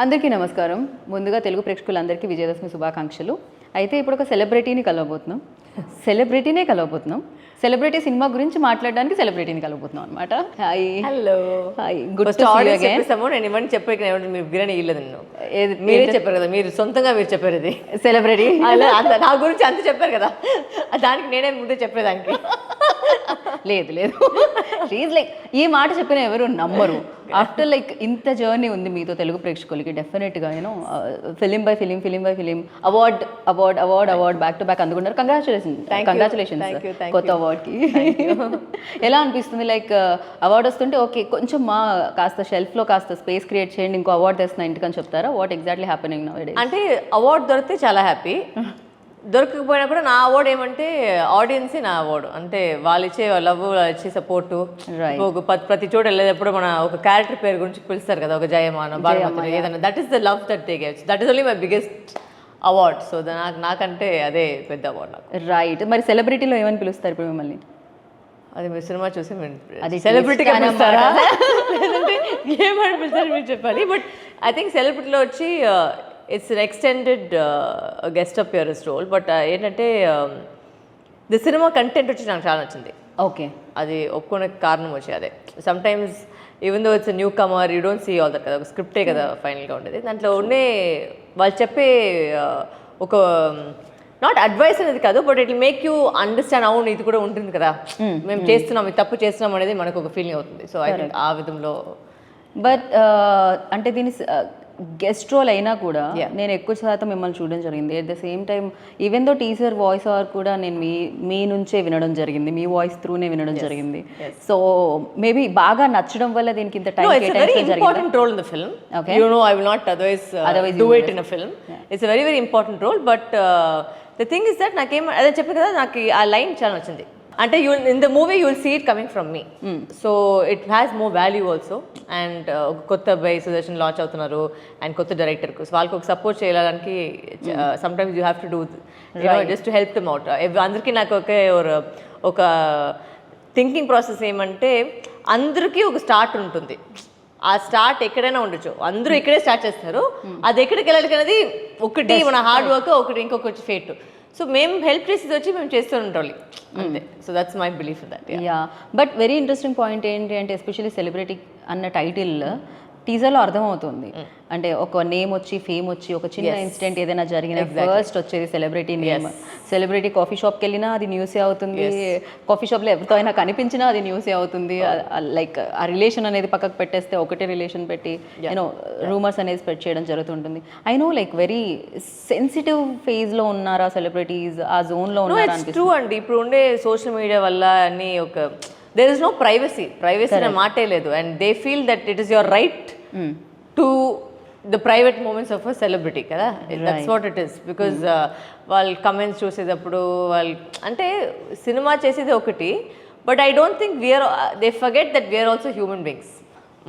అందరికీ నమస్కారం. ముందుగా తెలుగు ప్రేక్షకులందరికీ విజయదశమి శుభాకాంక్షలు. అయితే ఇప్పుడు ఒక సెలబ్రిటీనే కలవబోతున్నాం. సెలబ్రిటీ సినిమా గురించి మాట్లాడడానికి సెలబ్రిటీని కలవబోతున్నాం అనమాట. Hi. Hello. Hi. Good to see you again. నేను ఇవన్నీ చెప్పాక మీరు బిర్యానీ ఇవ్వలేదు నేను. మీరే చెప్పారు కదా, మీరు సొంతంగా మీరు చెప్పారు ఇది సెలబ్రిటీ నా గురించి అంత చెప్పారు కదా, దానికి నేనే ముందే చెప్పేదానికి. లేదు ప్లీజ్ లైక్ ఈ మాట చెప్పిన ఎవరు నమ్మరు. ఆఫ్టర్ లైక్ ఇంత జర్నీ ఉంది మీతో తెలుగు ప్రేక్షకులకి, డెఫినెట్గా you know film by film award back to back అందుకున్నారు. కంగ్రాచులేషన్స్ కొత్త అవార్డ్కి. ఎలా అనిపిస్తుంది? లైక్ అవార్డు వస్తుంటే ఓకే కొంచెం మా కాస్త షెల్ఫ్లో కాస్త స్పేస్ క్రియేట్ చేయండి, ఇంకో అవార్డు తెస్తున్నా ఇంటికని చెప్తారా? What exactly happening now A days? అంటే అవార్డు దొరికితే చాలా హ్యాపీ, దొరకకపోయినా కూడా నా అవార్డు ఏమంటే ఆడియన్సే నా అవార్డు. అంటే వాళ్ళు ఇచ్చే లవ్, వాళ్ళు ఇచ్చే సపోర్టు. ప్రతి చోట వెళ్ళేటప్పుడు మన ఒక క్యారెక్టర్ పేరు గురించి పిలుస్తారు కదా, ఒక జయమాన బాలమతి ఏదన్నా, that is the love that they gives. That is only my biggest award. So నాకంటే అదే పెద్ద అవార్డు నాకు. రైట్. మరి సెలబ్రిటీలో ఏమని పిలుస్తారు ఇప్పుడు మిమ్మల్ని? అది మీరు సినిమా చూసి అది సెలబ్రిటీగా పిలుస్తారా లేదంటే ఏమని పిలుస్తారు మీరు చెప్పాలి. బట్ ఐ థింక్ సెలబ్రిటీలో వచ్చి it's an extended guest appearance role. But ఏంటంటే ది సినిమా కంటెంట్ వచ్చి నాకు చాలా నచ్చింది. ఓకే. అది ఒప్పుకునే కారణం వచ్చి అదే. Sometimes even though it's new comer, you don't see all that కదా, ఒక స్క్రిప్టే కదా ఫైనల్గా ఉండేది. దాంట్లో ఉండే వాళ్ళు చెప్పే ఒక నాట్ అడ్వైస్ అనేది కాదు, but it will make you understand. అవును ఇది కూడా ఉంటుంది కదా, మేము చేస్తున్నాం, ఇది తప్పు చేస్తున్నాం అనేది మనకు ఒక ఫీలింగ్ అవుతుంది. సో ఐ థింక్ ఆ విధంలో. బట్ అంటే దీని గెస్ట్ రోల్ అయినా కూడా నేను ఎక్కువ శాతం మిమ్మల్ని చూడడం జరిగింది. At the same time even though teaser voice over కూడా నేను మీ నుంచే వినడం జరిగింది, మీ వాయిస్ త్రూనే వినడం జరిగింది. సో మేబీ బాగా నచ్చడం వల్ల దీనికి ఇంత time important role in the film. You know I will not otherwise do it in a film. It's a very very important role. But the thing is that నాకేం అదే చెప్పాను కదా, నాకు ఆ లైన్ చాలా నచ్చింది. అంటే in the movie you will see it coming from me. So it has more value also. And కొత్త బై సుదర్శన్ లాంచ్ అవుతున్నారు అండ్ కొత్త డైరెక్టర్కు, సో వాళ్ళకి ఒక సపోర్ట్ చేయడానికి sometimes you have to do just to help them out. అందరికీ నాకు ఒక థింకింగ్ ప్రాసెస్ ఏమంటే, అందరికీ ఒక స్టార్ట్ ఉంటుంది. ఆ స్టార్ట్ ఎక్కడైనా ఉండొచ్చు, అందరూ ఇక్కడే స్టార్ట్ చేస్తారు. అది ఎక్కడికి వెళ్ళాలి అనేది ఒకటి మన హార్డ్ వర్క్, ఒకటి ఇంకొకటి ఫేట్. సో మేము హెల్ప్ చేసేది వచ్చి మేము చేస్తూ ఉండాలి అంతే. So that's my belief that. Yeah. But very interesting point ఏంటి అంటే, ఎస్పెషల్లీ సెలబ్రిటీ అన్న టైటిల్ టీజర్లో అర్థమవుతుంది. అంటే ఒక నేమ్ వచ్చి, ఫేమ్ వచ్చి, ఒక చిన్న ఇన్సిడెంట్ ఏదైనా జరిగిన ఫస్ట్ వచ్చేది సెలబ్రిటీ నేమ్. సెలబ్రిటీ కాఫీ షాప్కి వెళ్ళినా అది న్యూసే అవుతుంది, కాఫీ షాప్లో ఎవరితో అయినా కనిపించినా అది న్యూసే అవుతుంది. లైక్ ఆ రిలేషన్ అనేది పక్కకు పెట్టేస్తే ఒకటే రిలేషన్ పెట్టి యూనో రూమర్స్ అనేది స్ప్రెడ్ చేయడం జరుగుతుంటుంది. I know like very sensitive ఫేజ్లో ఉన్నారా సెలబ్రిటీస్, ఆ జోన్లో ఉన్నారా? ట్రూ అండి. ఇప్పుడు ఉండే సోషల్ మీడియా వల్ల అన్ని ఒక there is no privacy అనే మాటే లేదు. and they feel that it is your right to the private moments of a celebrity కదా. that's what it is. because వాళ్ళు కమెంట్స్ చూసేటప్పుడు వాళ్ళు అంటే సినిమా చేసేది ఒకటి, but I don't think they forget that we are also human beings.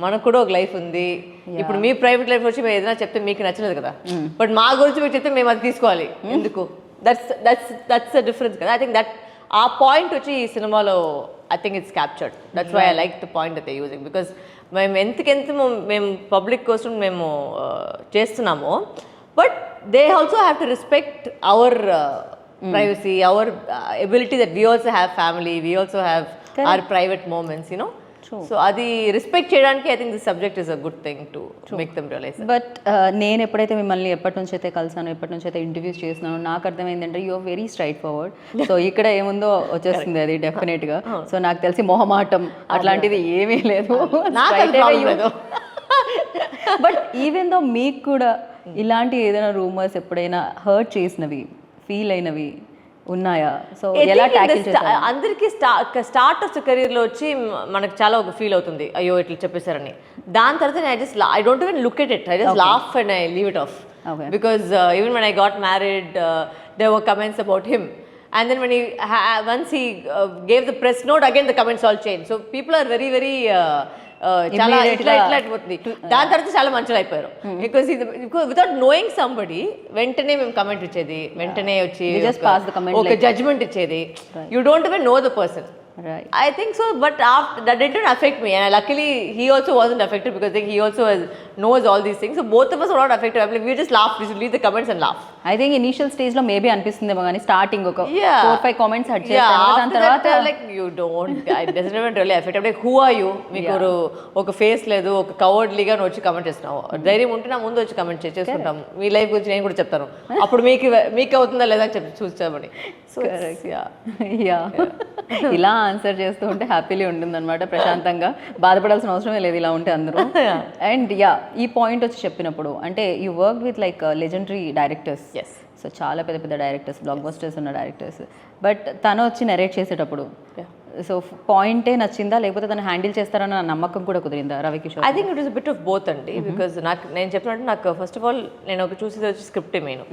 మనకు కూడా ఒక లైఫ్ ఉంది. ఇప్పుడు మీ ప్రైవేట్ లైఫ్ వచ్చి మేము ఏదైనా చెప్తే మీకు నచ్చలేదు కదా, బట్ మా గురించి మీరు చెప్తే మేము అది తీసుకోవాలి ఎందుకు? దట్స్ ద డిఫరెన్స్ కదా. ఐ థింక్ దట్ ఆ పాయింట్ వచ్చి ఈ సినిమాలో I think it's captured. That's why I like the point that they using. Because మేము ఎంతకెంత మేము పబ్లిక్ కోసం మేము చేస్తున్నామో, but they also have to respect our privacy, our ability that we also have family, we also have our private moments, you know. So అది respect చేయడానికి I think this subject is a good thing to make them realise. బట్ నేను ఎప్పుడైతే మిమ్మల్ని ఎప్పటి నుంచి అయితే కలిసాను, ఎప్పటి నుంచి అయితే ఇంటర్వ్యూస్ చేస్తున్నాను, నాకు అర్థమైందంటే you are very straightforward. So ఇక్కడ ఏముందో వచ్చేస్తుంది అది డెఫినెట్గా. సో నాకు తెలిసి మొహమాటం అట్లాంటిది ఏమీ లేదు. బట్ ఈవెన్ దో మీకు కూడా ఇలాంటి ఏదైనా రూమర్స్ ఎప్పుడైనా హర్ట్ చేసినవి, ఫీల్ అయినవి ఉన్నాయా? సో ఎలా ట్యాకిల్ చేస్తారు? అందరికీ స్టార్ట్ ఆఫ్ కెరీర్లో వచ్చి మనకు చాలా ఒక ఫీల్ అవుతుంది, అయ్యో ఇట్లా చెప్పేశారని. దాని తర్వాత I don't even look at it, I just laugh and I leave it of. Because even when I got married there were comments about him, and then when once he gave the press note, again the comments all changed. So people are very very చాలా ఇట్లా అయిపోతుంది. దాని తర్వాత చాలా మంచిగా అయిపోయారు. Because without knowing somebody వెంటనే మేము కమెంట్ ఇచ్చేది, వెంటనే వచ్చి ఒక జడ్జ్మెంట్ ఇచ్చేది. You don't even know the person. Right. I think so, but after, that didn't affect me, and luckily he also wasn't affected because I think he also knows all these things. So both of us were not affected. I mean, we just laughed. We should leave the comments and laugh. I think initial stage లో maybe అనిపిస్తుందేమో కానీ starting ఒక Yeah. 4-5 comments hot Yeah, చేస్తాను దాని after తర్వాత that, like you don't, it doesn't even really affect. Like, who are you? మీకు ఒక face లేదు, ఒక కవర్డ్లీగా నువ్వు వచ్చి కమెంట్ చేస్తున్నావు. ధైర్యం ఉంటే నా ముందు వచ్చి కమెంట్ చేసుకుంటాం. మీ లైఫ్ గురించి నేను కూడా చెప్తాను. అప్పుడు మీకు అవుతుందా లేదా అని చెప్పి చూస్తామని. సో యా ఇలా ఆన్సర్ చేస్తూ ఉంటే హ్యాపీలీ ఉంటుంది అనమాట, ప్రశాంతంగా బాధపడాల్సిన అవసరమే లేదు ఇలా ఉంటే అందరూ. అండ్ యా ఈ పాయింట్ వచ్చి చెప్పినప్పుడు అంటే you work with like legendary directors, so చాలా పెద్ద పెద్ద డైరెక్టర్స్, బ్లాక్ బస్టర్స్ ఉన్న డైరెక్టర్స్, బట్ తను వచ్చి నెరేట్ చేసేటప్పుడు సో పాయింటే నచ్చిందా లేకపోతే తను హ్యాండిల్ చేస్తారన్న నమ్మకం కూడా కుదిరిందా Ravikishore? I think it is bit of both అండి. బికాజ్ నేను చెప్పినట్టు నాకు ఫస్ట్ ఆఫ్ ఆల్ నేను ఒక చూసేది వచ్చి స్క్రిప్ట్ మెయిన్,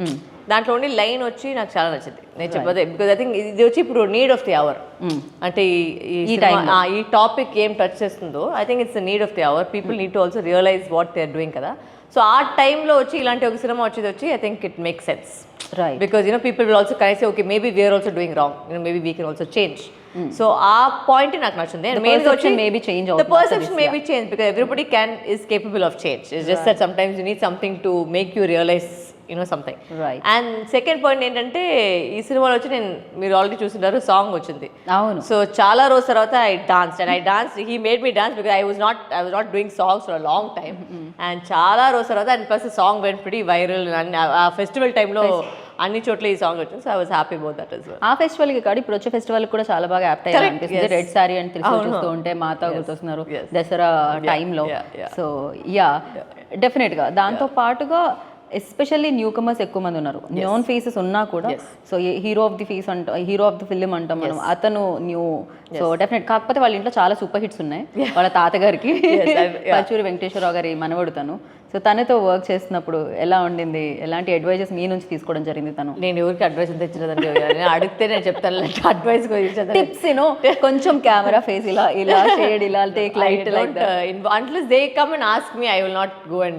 దాంట్లో ఉండి లైన్ వచ్చి నాకు చాలా నచ్చింది. నేను చెప్పదే బికాజ్ ఐ థింక్ ఇది వచ్చి ఇప్పుడు నీడ్ ఆఫ్ ది అవర్. అంటే ఈ టాపిక్ ఏం టచ్ చేస్తుందో I think it's the need of the hour. People need to also realise what they are doing కదా. సో ఆ టైంలో వచ్చి ఇలాంటి ఒక సినిమా వచ్చి I think it make sense. Right. Because people will also kind of say, okay, maybe we are also doing wrong. Maybe we can also change. So our point in nakunde, and the perception may be change. The perception may be changed because everybody is capable of change. It's just that sometimes you need something to make you realize something. Right. And second point ఏంటంటే ఈ సినిమాలో వచ్చి మీరు already చూసింటారు song వచ్చింది. అవును. So చాలా రోజు తర్వాత I danced. He made me dance because I was not doing songs for a long time. And చాలా రోజు తర్వాత and plus the song went pretty viral and ఆ ఫెస్టివల్ టైంలో అన్ని చోట్ల ఈ సాంగ్ వచ్చింది. So I was happy about that as well. ఆ ఫెస్టివల్ కి కాదు ఇప్పుడు వచ్చే ఫెస్టివల్ కూడా చాలా బాగా యాప్ట్ అయ్యి అనిపిస్తుంది. రెడ్ సారీ అండ్ త్రిశూల్ చూస్తూ ఉంటే మాతా గుర్తొస్తున్నారు దసరా టైంలో. సో యా డెఫినెట్ గా దాంతో పాటుగా ఎస్పెషల్లీ న్యూ కమర్స్ ఎక్కువ మంది ఉన్నారు, న్యూన్ ఫేసెస్ ఉన్నా కూడా. So hero of the face అంటాం, హీరో ఆఫ్ ది ఫిల్మ్ అంటాం మనం, అతను న్యూ. సో డెఫినెట్ కాకపోతే వాళ్ళ ఇంట్లో చాలా సూపర్ హిట్స్ ఉన్నాయి. వాళ్ళ తాతగారికి పచ్చూరి వెంకటేశ్వరరావు గారి మనవడు తను. సో తనతో వర్క్ చేసినప్పుడు ఎలా ఉండింది, ఎలాంటి అడ్వైజెస్ మీ నుంచి తీసుకోవడం జరిగింది? తను నేను ఎవరికి అడ్వైస్ అంతా ఇచ్చినదండి, అడిగితే నేను చెప్తాను అడ్వైస్ టిప్స్ కొంచెం కెమెరా ఫేస్ ఇలా ఇలా షేడ్ ఇలా take light like unless they come and ask me I will not go and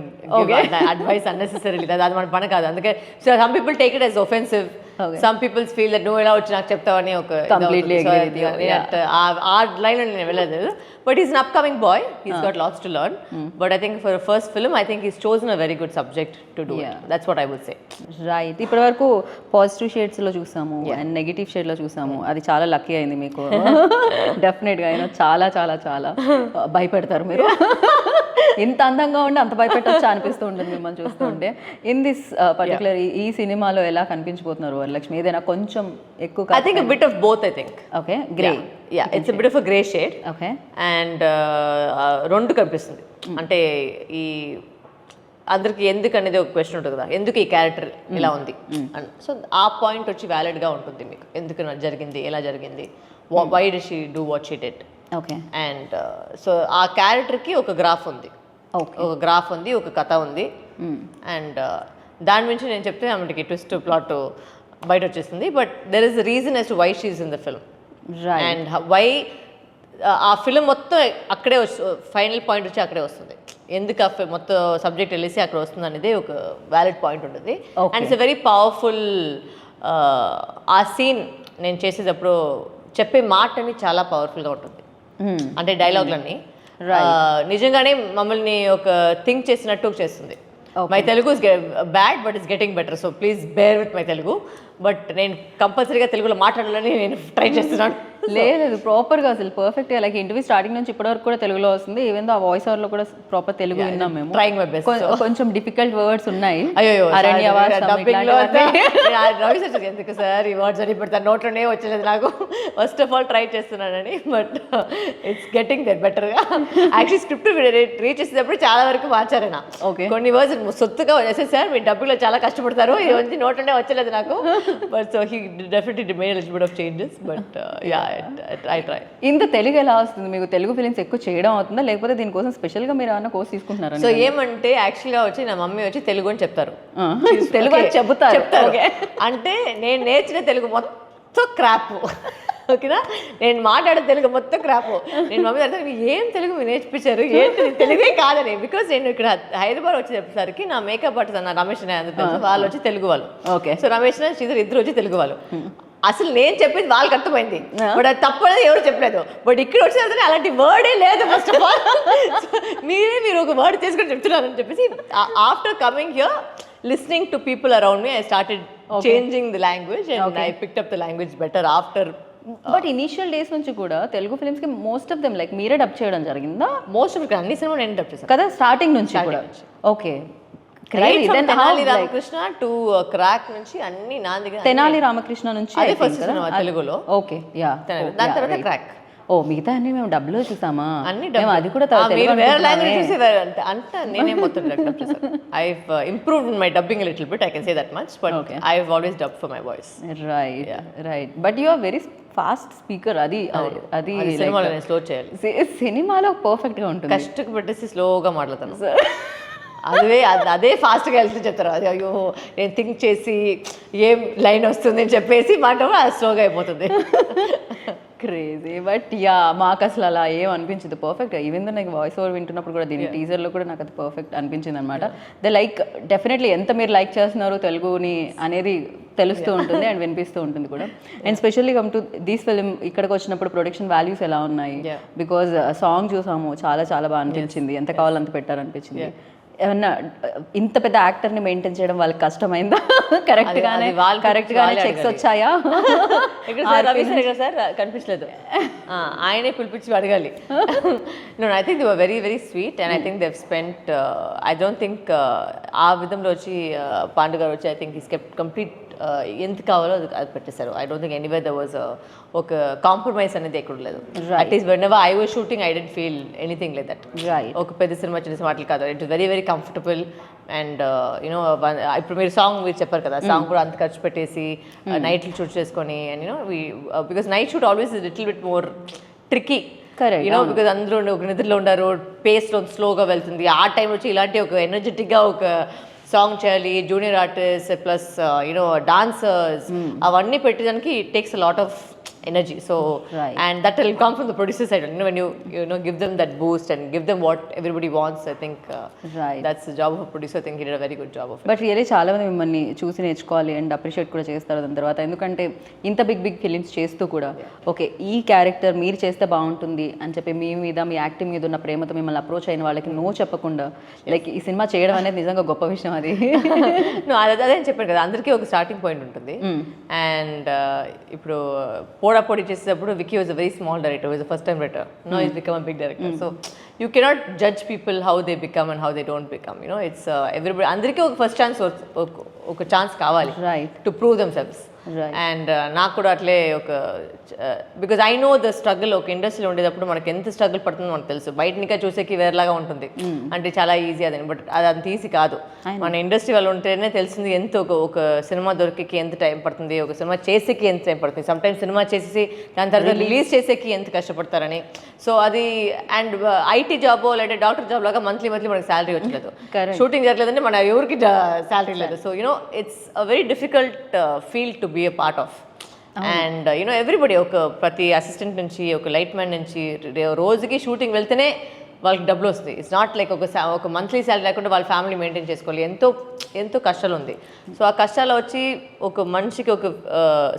give advice unnecessarily. అది మన పని కాదు. అందుకే so some people take it as offensive. Some people feel that నువ్వు ఎలా వచ్చి నాకు చెప్తావని ఒక కంప్లీట్లీ అగ్రీ విత్ యు. ఆ లైన్ నేను వెళ్ళలేదు. But he's an upcoming boy. He's got lots to learn. But I think for a first film, I think he's chosen a very good subject to do it. That's what I would say. Right. ఇప్పటి వరకు positive షేడ్స్లో చూసాము and negative షేడ్లో చూసాము. అది చాలా lucky అయింది మీకు. డెఫినెట్గా అయినా చాలా చాలా చాలా భయపెడతారు మీరు. ఇంత అందంగా ఉండి అంత భయపెట్టొచ్చా అనిపిస్తూ ఉంటుంది మిమ్మల్ని చూస్తూ ఉంటే. ఇన్ దిస్ పర్టికులర్ ఈ సినిమాలో ఎలా కనిపించిపోతున్నారు వరలక్ష్మి? ఏదైనా కొంచెం ఎక్కువ? I think a bit of both, I think. Okay, grey. Yeah, it's a bit of a grey shade. Okay. And రెండు కనిపిస్తుంది. అంటే ఈ అందరికి ఎందుకు అనేది ఒక క్వశ్చన్ ఉంటుంది కదా, ఎందుకు ఈ క్యారెక్టర్ ఇలా ఉంది. సో ఆ పాయింట్ వచ్చి వ్యాలిడ్గా ఉంటుంది మీకు, ఎందుకు జరిగింది, ఎలా జరిగింది, why did she do what she did. Okay. And so ఆ క్యారెక్టర్కి ఒక గ్రాఫ్ ఉంది, ఒక గ్రాఫ్ ఉంది, ఒక కథ ఉంది. అండ్ దాని నుంచి నేను చెప్తే ఆమెకి ట్విస్ట్ ప్లాట్ బయట వచ్చేస్తుంది. But there is reason as to why she is in the film. And why ఆ ఫిల్మ్ మొత్తం అక్కడే ఫైనల్ పాయింట్ వచ్చి అక్కడే వస్తుంది. ఎందుకు ఆ మొత్తం సబ్జెక్ట్ వెళ్ళేసి అక్కడ వస్తుంది అనేది ఒక వ్యాలిడ్ పాయింట్ ఉంటుంది. And it's a very powerful. ఆ సీన్ నేను చేసేటప్పుడు చెప్పే మాట అని చాలా పవర్ఫుల్గా ఉంటుంది. అంటే డైలాగ్లన్నీ నిజంగానే మమ్మల్ని ఒక థింక్ చేసినట్టు చేస్తుంది. My Telugu is bad but it's getting better, so please bear with my Telugu. But నేను కంపల్సరీగా తెలుగులో మాట్లాడాలని నేను ట్రై చేస్తున్నాను. లేదు ప్రాపర్గా అసలు పర్ఫెక్ట్గా లైక్ ఇంటర్వ్యూ స్టార్టింగ్ నుంచి ఇప్పటివరకు కూడా తెలుగులో వస్తుంది. ఈవెన్ దో ఆ వాయిస్ ఓవర్లో కూడా ప్రాపర్ తెలుగు విన్నాం మేము. Trying my best. కొంచెం డిఫికల్ట్ వర్డ్స్ ఉన్నాయి. అయ్యో అరణ్యవాసం ఎందుకు సార్ ఈ వర్డ్స్ అని పెడతాను, నోట్లోనే వచ్చలేదు నాకు. ఫస్ట్ ఆఫ్ ఆల్ ట్రై చేస్తున్నానని, బట్ ఇట్స్ గెటింగ్ దట్ బెటర్గా. యాక్చువల్లీ స్క్రిప్ట్ రీచ్ చేసేటప్పుడు చాలా వరకు మార్చారైనా. కొన్ని వర్డ్స్ సొత్తుగా వచ్చేసి సార్ మీ డబ్బులో చాలా కష్టపడతారు, ఇది వచ్చి నోట్లోనే వచ్చలేదు నాకు. But so he definitely made little bit of changes. But yeah I try. ఇంత తెలుగు ఎలా వస్తుంది మీకు? తెలుగు ఫిలిమ్స్ ఎక్కువ చేయడం అవుతుందా లేకపోతే దీనికోసం స్పెషల్గా మీరు ఏమైనా కోర్స్ తీసుకుంటున్నారా? సో ఏమంటే యాక్చువల్గా వచ్చి నా మమ్మీ వచ్చి తెలుగు అని చెప్తారు, తెలుగు అని చెప్తారు. అంటే నేను నేర్చిన తెలుగు మొత్తం క్రాప్. ఓకేనా, నేను మాట్లాడే తెలుగు మొత్తం క్రాప్. నేను మమ్మీ అర్థం ఏం తెలుగు మీరు నేర్పించారు, ఏంటి తెలుగే కాదని. బికాస్ నేను ఇక్కడ హైదరాబాద్ వచ్చి చెప్పేసరికి నా మేకప్ ఆర్టిస్ట్ అన్న రమేష్ అందరూ తెలుసు, వాళ్ళు వచ్చి తెలుగు వాళ్ళు. ఓకే. సో రమేష్ శ్రీధర్ ఇద్దరు వచ్చి తెలుగు వాళ్ళు. అసలు నేను చెప్పింది వాళ్ళకి అర్థమైంది, బట్ అది తప్పనేది ఎవరు చెప్పలేదు. బట్ ఇక్కడ వచ్చిన అలాంటి వర్డే లేదు ఫస్ట్ ఆఫ్ ఆల్. మీరు ఒక వర్డ్ తీసుకొని చెప్తున్నారని చెప్పేసి after coming here, listening to people around me, I started changing the language and I picked up the language better after. But initial days నుంచి కూడా తెలుగు ఫిల్మ్స్ కి మోస్ట్ ఆఫ్ దెమ్ లైక్ మీరే dub చేయడం జరిగిందా? Most of అన్ని cinema నేను dub చేశాను కదా, స్టార్టింగ్ నుంచి కూడా. Okay, Tenali Ramakrishna to crack నుంచి అన్ని నా దగ్గర. తెనాలి రామకృష్ణ నుంచి అదే ఫస్ట్ సినిమా తెలుగులో. Okay, yeah. దాని తర్వాత క్రాక్. ఓ, మిగతా అన్ని మేము డబ్బులో చూసామా? అన్ని అది కూడా మీరు వేరే లాంగ్వేజ్ చూసేవారు అంటే నేనే మొత్తం డబ్ చేశాను. I have improved my dubbing little bit, I can say that much, but I have always dub for my voice. Right, right. But you are very fast speaker. అది సినిమాలో నేను స్లో చేయాలి. సినిమాలో పర్ఫెక్ట్ గా ఉంటుంది. కష్టకు పెట్టేసి స్లోగా మాట్లాడతాను. అదే ఫాస్ట్గా వెళ్తూ చెప్తారు. అది అయ్యో నేను థింక్ చేసి ఏం లైన్ వస్తుంది అని చెప్పేసి మాట అది స్లోగా అయిపోతుంది. క్రేజీ. బట్ యా, మాకు అసలు అలా ఏం అనిపించింది, పర్ఫెక్ట్. ఈవెన్ దో నాకు వాయిస్ ఓవర్ వింటున్నప్పుడు కూడా దీని టీజర్లో కూడా నాకు అది పర్ఫెక్ట్ అనిపించింది అనమాట. ద లైక్ డెఫినెట్లీ ఎంత మీరు లైక్ చేస్తున్నారు తెలుగుని అనేది తెలుస్తూ ఉంటుంది అండ్ వినిపిస్తూ ఉంటుంది కూడా. And specially come to this film, ఇక్కడికి వచ్చినప్పుడు ప్రొడక్షన్ వాల్యూస్ ఎలా ఉన్నాయి? బికాజ్ సాంగ్ చూసాము, చాలా చాలా బాగా అనిపించింది. ఎంత కావాలంత పెట్టారనిపించింది. ఏమన్నా ఇంత పెద్ద యాక్టర్ని మెయింటైన్ చేయడం వాళ్ళకి కష్టమైందా? కరెక్ట్గానే చెక్స్ వచ్చాయా? సార్ కనిపించలేదు, ఆయనే పిలిపించి అడగాలి. I think they were very very sweet and I think they spent, I don't think ఆ విధంలో వచ్చి పాండు గారు వచ్చి I think is kept complete ఎంత కావాలో అది పెట్టేశారు. I don't think anywhere there was ఒక కాంప్రమైజ్ అనేది ఎక్కడ లేదు. At least whenever I was shooting I didn't feel anything like that. ఒక పెద్ద సినిమా చిన్న సినిమాలు కాదు, it is very very comfortable. And you know ఇప్పుడు మీరు సాంగ్ మీరు చెప్పారు కదా, సాంగ్ కూడా అంత ఖర్చు పెట్టేసి నైట్లు షూట్ చేసుకొని, and you know because night shoot always little bit more tricky, you know because అందరూ ఒక నిద్రలో ఉండారు, పేస్లో స్లోగా వెళ్తుంది. ఆ టైం వచ్చి ఇలాంటి ఒక ఎనర్జెటిక్గా ఒక సాంగ్ చేయాలి, junior artist plus you know dancers, అవన్నీ పెట్టడానికి it takes a lot of energy. So and that will come from the producer side, when you know give them that boost and give them what everybody wants. I think that's the job of a producer. I think he did a very good job of it. But really చాలా మంది మిమ్మల్ని చూసి నేర్చుకోవాలి and appreciate కూడా చేస్తారు దాని తర్వాత. ఎందుకంటే ఇంత బిగ్ ఫిలిమ్స్ చేస్తూ కూడా ఓకే ఈ క్యారెక్టర్ మీరు చేస్తే బాగుంటుంది అని చెప్పి మీ మీద, మీ యాక్టింగ్ మీద ఉన్న ప్రేమతో మిమ్మల్ని అప్రోచ్ అయిన వాళ్ళకి నో చెప్పకుండా లైక్ ఈ సినిమా చేయడం అనేది నిజంగా గొప్ప విషయం. అది అదే చెప్పాను కదా, అందరికీ ఒక స్టార్టింగ్ పాయింట్ ఉంటుంది. అండ్ ఇప్పుడు పోడాపోడి చేసేటప్పుడు Vicky was a very small director, was first time writer. Now is become a big director. So you cannot judge people how they become and how they don't become. You know it's everybody, అందరికీ ఒక first chance, ఒక chance కావాలి to prove themselves. And నాకు కూడా అట్లే ఒక because I know the struggle. ఒక ఇండస్ట్రీలో ఉండేటప్పుడు మనకి ఎంత స్ట్రగుల్ పడుతుందో మనకు తెలుసు. బయట ఇంకా చూసేకి వేరేలాగా ఉంటుంది, అంటే చాలా ఈజీ అదని. బట్ అది అంత ఈజీ కాదు. మన ఇండస్ట్రీ వాళ్ళు ఉంటేనే తెలిసింది ఎంత ఒక సినిమా దొరికేకి ఎంత టైం పడుతుంది, ఒక సినిమా చేసేకి ఎంత టైం పడుతుంది, సమ్టైమ్స్ సినిమా చేసేసి దాని తర్వాత రిలీజ్ చేసేకి ఎంత కష్టపడతారని. సో అది అండ్ ఐటీ జాబ్ లేదా డాక్టర్ జాబ్ లాగా మంత్లీ మనకి శాలరీ వచ్చలేదు, షూటింగ్ జరగలేదంటే మన ఎవరికి శాలరీ లేదు. So you know it's a very difficult field to be a part of. And you know everybody, ఒక ప్రతి అసిస్టెంట్ నుంచి, ఒక లైట్ మ్యాన్ నుంచి రోజుకి షూటింగ్ వెళ్తేనే వాళ్ళకి డబ్బులు వస్తాయి. ఇట్స్ నాట్ లైక్ ఒక మంత్లీ శాలరీ లేకుండా వాళ్ళ ఫ్యామిలీ మెయింటైన్ చేసుకోవాలి. ఎంతో కష్టాలు ఉంది. సో ఆ కష్టాలు వచ్చి ఒక మనిషికి ఒక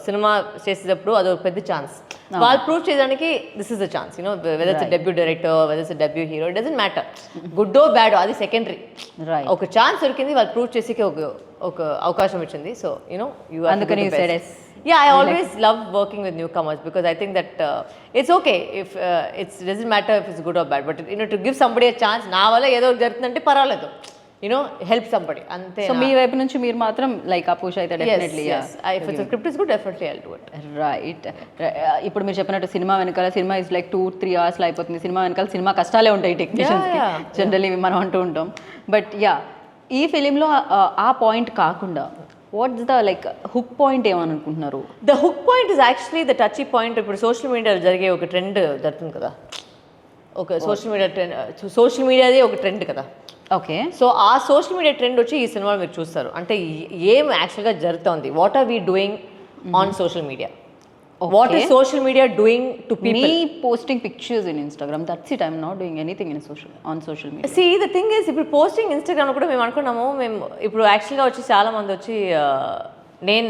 సినిమా చేసేటప్పుడు అది ఒక పెద్ద ఛాన్స్. వాళ్ళు ప్రూవ్ చేయడానికి this is the chance. You know whether it's debut director, whether it's debut hero, it doesn't matter, good or bad, అది సెకండరీ. ఒక ఛాన్స్ దొరికింది, వాళ్ళు ప్రూవ్ చేసేకి ఒక అవకాశం ఇచ్చింది. So you know you are. Yeah, I always love working with newcomers because I think that it's okay if it doesn't matter if it's good or bad, but you know, to give somebody a chance, na valla edo jartundante paraledu, you know, help somebody ante. So mee వైపు నుంచి మీరు మాత్రం like a push అయితే definitely. Yes, if it's a script is good, definitely I'll do it. Right. ఇప్పుడు మీరు చెప్పినట్టు cinema వెనకాల, cinema is like 2-3 hours లో అయిపోతుంది. సినిమా వెనకాల సినిమా కష్టాలే ఉంటాయి టెక్నీషియన్స్ కి జనరల్లీ మనం అంటూ ఉంటాం. బట్ యా, ఈ ఫిలింలో ఆ పాయింట్ కాకుండా what's the like hook point ఏమని అనుకుంటున్నారు? The hook point is actually the టచీ point. ఇప్పుడు సోషల్ మీడియాలో జరిగే ఒక ట్రెండ్ జరుగుతుంది కదా, ఒక సోషల్ మీడియాదే ఒక ట్రెండ్ కదా. ఓకే, సో ఆ సోషల్ మీడియా ట్రెండ్ వచ్చి ఈ సినిమాలో మీరు చూస్తారు. అంటే ఏం యాక్చువల్గా జరుగుతుంది, what are we doing on social media, what is social media doing to people? Me posting pictures in Instagram, that's it. I'm not doing anything on social media. See, the thing is, ఇప్పుడు posting Instagram కూడా మేము అనుకున్నాము, మేము ఇప్పుడు యాక్చువల్గా వచ్చి చాలా మంది వచ్చి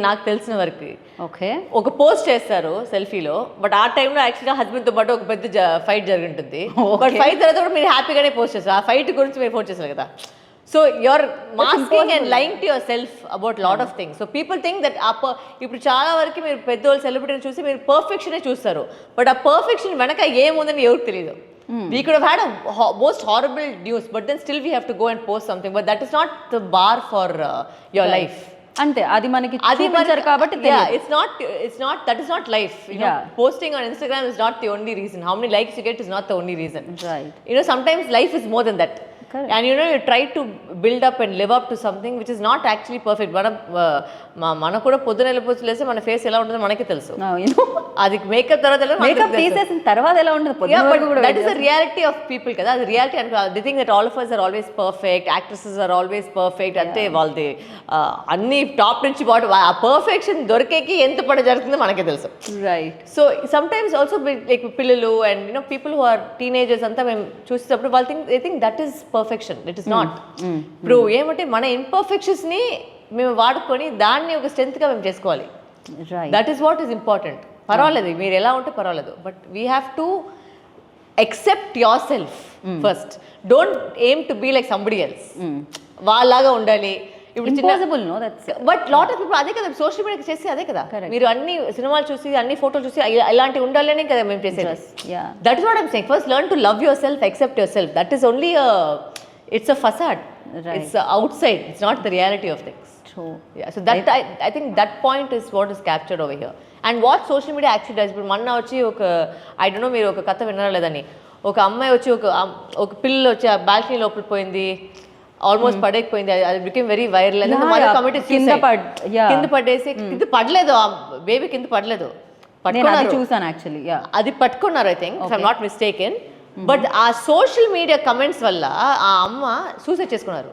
నాకు తెలిసిన వరకు ఓకే. ఒక పోస్ట్ చేస్తారు సెల్ఫీలో, బట్ ఆ టైంలో యాక్చువల్గా హస్బెండ్తో పాటు ఒక పెద్ద ఫైట్ జరుగుంటుంది. బట్ ఫైట్ తర్వాత కూడా మీరు హ్యాపీగానే పోస్ట్ చేస్తారు, ఆ ఫైట్ గురించి మీరు పోస్ట్ చేస్తారు కదా. So you're masking and lying to yourself about lot of things. So people think that ఇప్పుడు చాలా వరకు మీరు పెద్దవాళ్ళు సెలబ్రిటీని చూసి మీరు పర్ఫెక్షనే చూస్తారు, బట్ ఆ పర్ఫెక్షన్ వెనక ఏముందని ఎవరికి తెలియదు. We could have had a most horrible news, but then still we have to go and post something. But that is not the bar for your life. అంతే, అది మనకి చూపించారు కాబట్టి it's not that is not life. You know, posting on Instagram is not the only reason. How many likes you get is not the only reason. Right. You know, sometimes life is more than that. Correct. And you know, you try to build up and live up to something which is not actually perfect. మన కూడా పొద్దున వెళ్ళిపోలేస్తే మన face ఎలా ఉంటుందో మనకే తెలుసు. అది makeup తర్వాత మేకప్ తీసేసిన తర్వాత ఎలా ఉంటుంది, that is the reality of people కదా. అది రియాలిటీ అనుకో. The think that all of us are always perfect, actresses are always perfect. అంటే వాళ్ళది అన్ని టాప్ నుంచి బాటం ఆ పర్ఫెక్షన్ దొరికేకి ఎంత పడి జరుగుతుందో మనకే తెలుసు. Right. So sometimes also like పిల్లలు and you know people who are teenagers అంతా మేము చూసేటప్పుడు వాళ్ళు think that is perfection. It is not. ఇప్పుడు ఏమంటే మన ఇంపర్ఫెక్షన్స్ ని మేము వాడుకొని దాన్ని ఒక స్ట్రెంత్ గా మేము చేసుకోవాలి. That is what is important. పర్వాలేదు మీరు ఎలా ఉంటే పర్వాలేదు, but we have to accept yourself first. Don't aim to be like somebody else. వాళ్ళలాగా ఉండాలి. ఇప్పుడు impossible no that's. But lot of people అదే కదా సోషల్ మీడియా చేసి అదే కదా. మీరు అన్ని సినిమాలు చూసి అన్ని ఫోటోలు చూసి ఇలాంటి ఉండాలనే కదా మేము చేసేది. That is what I'm saying. First learn to love your self, accept yourself. That is only it's a facade. It's outside. It's not the reality of things. True. Yeah. So that I think that point is what is captured over here. And what social media actually does. ఇప్పుడు మొన్న వచ్చి ఒక I don't know మీరు ఒక కథ విన్నారా లేదని, ఒక అమ్మాయి వచ్చి ఒక పిల్ల వచ్చి ఆ బాల్కనీ లోపల పోయింది, ఆల్మోస్ట్ పడేకపోయింది. అది బికేమ్ వెరీ వైరల్. కింద పడేసి కింద పడలేదు, ఆ బేబీ కింద పడలేదు, చూసాను యాక్చువల్లీ. అది పట్టుకున్నారు I think if I'm not mistaken. But ఆ సోషల్ మీడియా కమెంట్స్ వల్ల ఆ అమ్మ సూసైడ్ చేసుకున్నారు.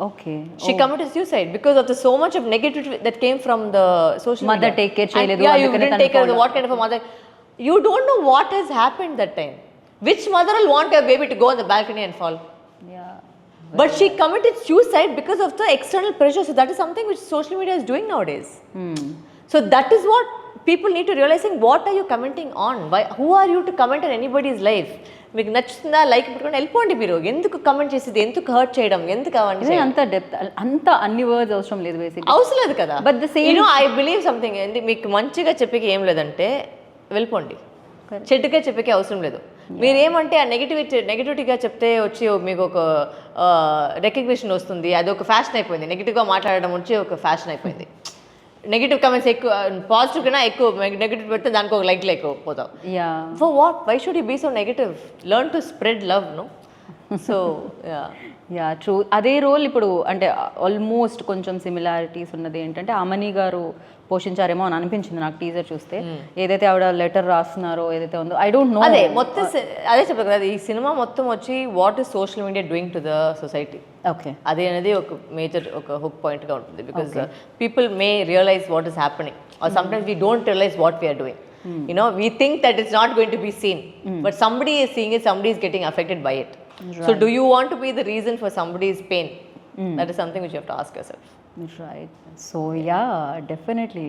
Okay. She committed suicide because of the so much of negativity that came from the social media. Mother take care cheyaledu. Yeah, you didn't take care of what kind of a mother. You don't know what has happened that time. Which mother will want her baby to go on the balcony and fall? Yeah. But she committed suicide because of the external pressure. So that is something which social media is doing nowadays. So that is what people need to realizing. What are you commenting on? Why? Who are you to comment on anybody's life? మీకు నచ్చుతుందా like పెట్టుకొని వెళ్ళిపోండి. మీరు ఎందుకు comment చేసేది, ఎందుకు hurt చేయడం, ఎందుకు అవ్వండి. అంత డెప్త్ అంత అన్ని వర్డ్స్ అవసరం లేదు, బేసిక్ అవసరం లేదు కదా. But the same I believe something ఏంటి, మీకు మంచిగా చెప్పేకి ఏం లేదంటే వెళ్ళిపోండి, చెడ్డగా చెప్పేకి అవసరం లేదు. మీరు ఏమంటే ఆ నెగిటివిటీగా చెప్తే వచ్చి మీకు ఒక రికగ్నిషన్ వస్తుంది, అది ఒక ఫ్యాషన్ అయిపోయింది. నెగిటివ్గా మాట్లాడడం వచ్చి ఒక ఫ్యాషన్ అయిపోయింది. నెగిటివ్ కమెంట్స్ ఎక్కువ, పాజిటివ్ కన్నా ఎక్కువ నెగిటివ్ పెడితే దానికి ఒక లైక్ లేకపోతాం. For what? Why should you be so negative? Learn to spread love, no? So ya true. అదే రోల్ ఇప్పుడు అంటే ఆల్మోస్ట్ కొంచెం సిమిలారిటీస్ ఉన్నది ఏంటంటే అమని గారు పోషించారేమో అని అనిపించింది నాకు టీజర్ చూస్తే. ఏదైతే ఆవిడ లెటర్ రాస్తున్నారో ఏదైతే ఉందో ఐ డోంట్ నో. అదే మొత్తం అదే చెప్పారు కదా, ఈ సినిమా మొత్తం వచ్చి what is social media doing to the society. Okay, అదే అనేది ఒక మేజర్ ఒక హుక్ పాయింట్గా ఉంటుంది. Because people may realise what is happening or sometimes we don't realise what we're doing. You know, we think that it's not going to be seen, but somebody is seeing it, somebody is getting affected by it. So do you want to be the reason for somebody's pain? That is something which you have to ask yourself. Right. So yeah definitely.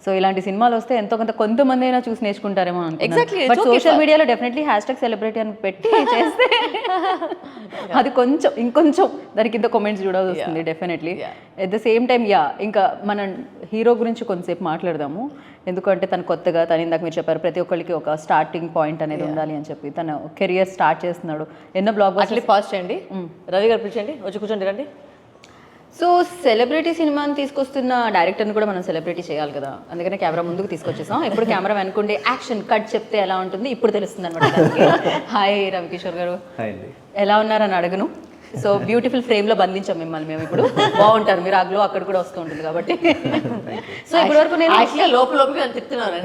So ఇలాంటి సినిమాలు వస్తే ఎంతో కొంతమంది అయినా చూసి నేర్చుకుంటారేమో అనుకుంటున్నాను. But social మీడియాలో definitely #celebrity అని పెట్టి చేస్తే అది కొంచెం ఇంకొంచెం దాని కింద కామెంట్స్ చూడాల్సి వస్తుంది definitely. At the same time ఇంకా మనం హీరో గురించి కొంతసేపు మాట్లాడదాము. ఎందుకంటే తను కొత్తగా, తను ఇందాక మీరు చెప్పారు ప్రతి ఒక్కరికి ఒక స్టార్టింగ్ పాయింట్ అనేది ఉండాలి అని చెప్పి తను కెరియర్ స్టార్ట్ చేస్తున్నాడు. ఎన్నో బ్లాగ్ బస్టర్స్ పాస్ చేయండి, రవి గారు పిలిచండి, వచ్చి కూర్చోండి రండి. సో సెలబ్రిటీ సినిమాని తీసుకొస్తున్న డైరెక్టర్ని కూడా మనం సెలబ్రిటీ చేయాలి కదా, అందుకనే కెమెరా ముందుకు తీసుకొచ్చేసాం. ఇప్పుడు కెమెరా వెనుకుండే యాక్షన్ కట్ చెప్తే ఎలా ఉంటుంది ఇప్పుడు తెలుస్తుంది అనమాట. హాయ్ రవికిషోర్ గారు, ఎలా ఉన్నారని అడగను. సో బ్యూటిఫుల్ ఫ్రేమ్లో బంధించాం మిమ్మల్ని మేము. ఇప్పుడు బాగుంటారు మీరు, ఆ గ్లో అక్కడ కూడా వస్తూ ఉంటుంది కాబట్టి. సో ఇప్పటి వరకు నేను లోపల నన్ను తిప్పుతున్నాను,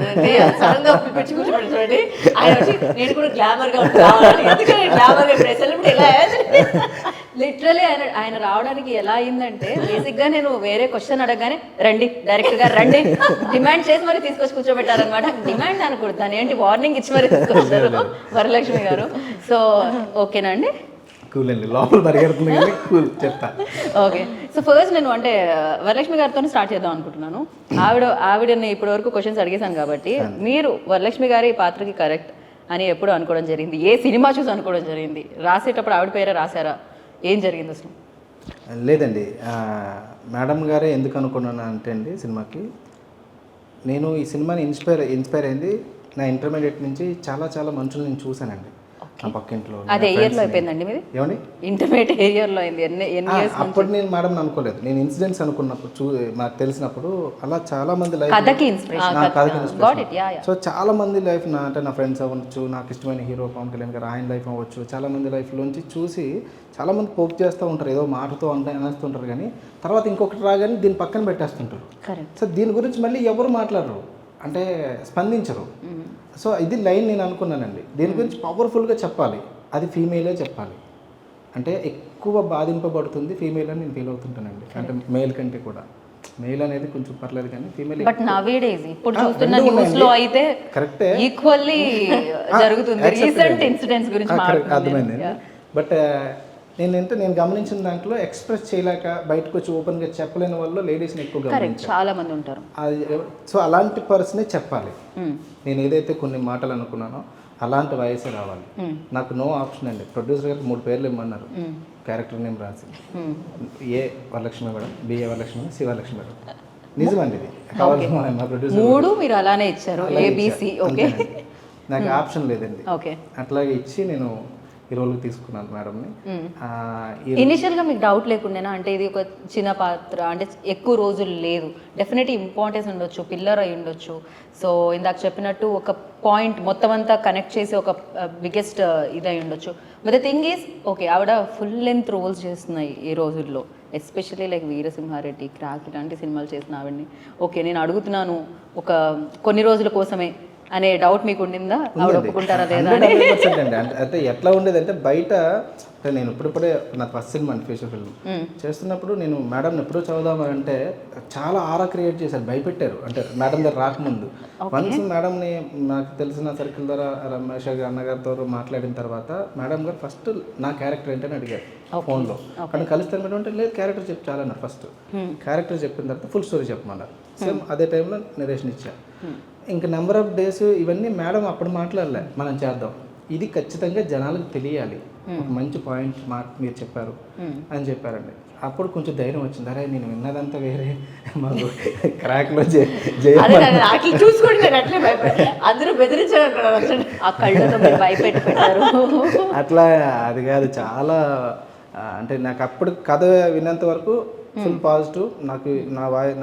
సడన్ గా పిచ్చి కూర్చోబెట్టి నేను కూడా గ్లామర్గా లిటరలీ ఆయన రావడానికి ఎలా అయిందంటే, బేసిక్గా నేను వేరే క్వశ్చన్ అడగగానే రండి డైరెక్టర్ గారు రండి డిమాండ్ చేసి మరి తీసుకొచ్చి కూర్చోబెట్టారనమాట. డిమాండ్ అనకూడదు, దాని ఏంటి వార్నింగ్ ఇచ్చి మరి తీసుకొచ్చారు వరలక్ష్మి గారు. సో ఓకేనా అండి? కూల్ అండి, లోపల పరిగెడుతుంది కానీ కూల్ చెప్తా. ఓకే. సో ఫస్ట్ నేను అంటే వరలక్ష్మి గారితో స్టార్ట్ చేద్దాం అనుకుంటున్నాను. ఆవిడని ఇప్పటి వరకు క్వశ్చన్స్ అడిగేశాను కాబట్టి మీరు వరలక్ష్మి గారి పాత్రకి కరెక్ట్ అని ఎప్పుడు అనుకోవడం జరిగింది? ఏ సినిమా చూసి అనుకోవడం జరిగింది? రాసేటప్పుడు ఆవిడ పేరే రాశారా? ఏం జరిగింది అసలు? లేదండి, మేడం గారే ఎందుకు అనుకున్నాను అంటే అండి, సినిమాకి నేను ఈ సినిమాని ఇన్స్పైర్ అయింది నా ఇంటర్మీడియట్ నుంచి. చాలా చాలా మనుషులు నేను చూశానండి నా పక్కింట్లో. అదే ఇయర్లో అయిపోయిందండి మీది? ఏమండి ఇంటర్మీడియట్ ఇయర్లో అయింది. ఎన్ని ఇయర్స్? అప్పుడు నేను మేడం అనుకోలేదు, నేను ఇన్సిడెంట్స్ అనుకున్నప్పుడు నాకు తెలిసినప్పుడు అలా చాలా మంది లైఫ్ కథకి ఇన్స్పిరేషన్. సో చాలా మంది లైఫ్ అంటే నా ఫ్రెండ్స్ అవ్వచ్చు, నాకు ఇష్టమైన హీరో పవన్ కళ్యాణ్ గారు ఆయన లైఫ్ అవ్వచ్చు, చాలా మంది లైఫ్లోంచి చూసి చాలా మంది పోక్ చేస్తూ ఉంటారు, ఏదో మాటతో అనేస్తుంటారు, కానీ తర్వాత ఇంకొకటి రాగానే దీన్ని పక్కన పెట్టేస్తుంటారు. సో దీని గురించి మళ్ళీ ఎవరు మాట్లాడరు, అంటే స్పందించరు. సో ఇది లైన్ నేను అనుకున్నానండి, దీని గురించి పవర్ఫుల్గా చెప్పాలి, అది ఫీమేలే చెప్పాలి. అంటే ఎక్కువ బాధింపబడుతుంది ఫీమేల్ అని నేను ఫీల్ అవుతుంటానండి, అంటే మేల్ కంటే కూడా. మేల్ అనేది కొంచెం పర్లేదు కానీ ఫీమేల్. బట్ నవేడేస్ ఇప్పుడు చూస్తున్న న్యూస్ లో అయితే కరెక్టే, ఈక్వల్లీ జరుగుతుంది. రీసెంట్ ఇన్సిడెంట్స్ గురించి అర్థమైంది. బట్ నేను గమనించిన దాంట్లో ఎక్స్ప్రెస్ చేయలేక బయటకు వచ్చి ఓపెన్గా చెప్పలేని వాళ్ళు లేడీస్ని ఎక్కువ గమనించాను, చాలా మంది ఉంటారు. సో అలాంటి పర్సనే చెప్పాలి. నేను ఏదైతే కొన్ని మాటలు అనుకున్నానో అలాంటి వయసే రావాలి. నాకు నో ఆప్షన్ అండి. ప్రొడ్యూసర్ గారికి 3 పేర్లు ఇమ్మన్నారు, క్యారెక్టర్ నేమ్ రాసి, A Varalakshmi madam, B Varalakshmi madam, C Varalakshmi madam. నిజమండి, ఇది కావాలి మా ప్రొడ్యూసర్ 3 మీరు అలానే ఇచ్చారు, ఏబిసి. ఓకే, నాకు ఆప్షన్ లేదండి. ఓకే, అట్లాగే ఇచ్చి నేను ఈ రోల్కి తీసుకున్నాను మేడంని. ఇనిషియల్గా మీకు డౌట్ లేకుండానా? అంటే ఇది ఒక చిన్న పాత్ర, అంటే ఎక్కువ రోజులు లేదు, డెఫినెట్లీ ఇంపార్టెన్స్ ఉండొచ్చు, పిల్లర్ అయి ఉండొచ్చు. సో ఇందాక చెప్పినట్టు ఒక పాయింట్ మొత్తం అంతా కనెక్ట్ చేసి ఒక బిగ్గెస్ట్ ఇదై ఉండొచ్చు. But the thing is, okay, ఆవిడ ఫుల్ లెంత్ రోల్స్ చేస్తున్నాయి ఈ రోజుల్లో, ఎస్పెషల్లీ లైక్ వీరసింహారెడ్డి, క్రాక్ ఇలాంటి సినిమాలు చేసిన ఆవిడని. ఓకే, నేను అడుగుతున్నాను ఒక కొన్ని రోజుల కోసమే అనే డౌట్ మీకు ఉండిందా? ఆవిడ ఒప్పుకుంటారా లేదా? 100% అండి. అంటే ఎట్లా ఉండేదంటే బయట, అంటే నేను ఇప్పుడిప్పుడే నా ఫస్ట్ సినిమా అండి ఫీచర్ ఫిల్మ్ చేస్తున్నప్పుడు నేను మేడం ఎప్పుడో చదువుదామంటే చాలా ఆరా క్రియేట్ చేశారు, భయపెట్టారు. అంటే మేడం దగ్గర రాకముందు వన్స్ మేడంని నాకు తెలిసిన సర్కిల్ ద్వారా రమేష్ అన్నగారితో మాట్లాడిన తర్వాత మేడం గారు ఫస్ట్ నా క్యారెక్టర్ ఏంటని అడిగారు ఫోన్లో. కానీ కలిస్తే మేడం అంటే లేదు క్యారెక్టర్ చెప్పి చాలా అన్నారు. ఫస్ట్ క్యారెక్టర్ చెప్పిన తర్వాత ఫుల్ స్టోరీ చెప్పమన్నారు. సేమ్ అదే టైంలో నరేషన్ ఇచ్చారు. ఇంకా నెంబర్ ఆఫ్ డేస్ ఇవన్నీ మేడం అప్పుడు మాట్లాడలే, మనం చేద్దాం, ఇది ఖచ్చితంగా జనాలకు తెలియాలి, ఒక మంచి పాయింట్ మీరు చెప్పారు అని చెప్పారండి. అప్పుడు కొంచెం ధైర్యం వచ్చింది, అరే నేను విన్నదంతా వేరే, మాకు క్రాక్లో అందరూ బెదిరించారు, ఆ కళ్ళతో భయపెట్టి పెట్టారు. అట్లా అది కాదు, చాలా అంటే నాకు అప్పుడు కథ విన్నంత వరకు ఫుల్ పాజిటివ్. నాకు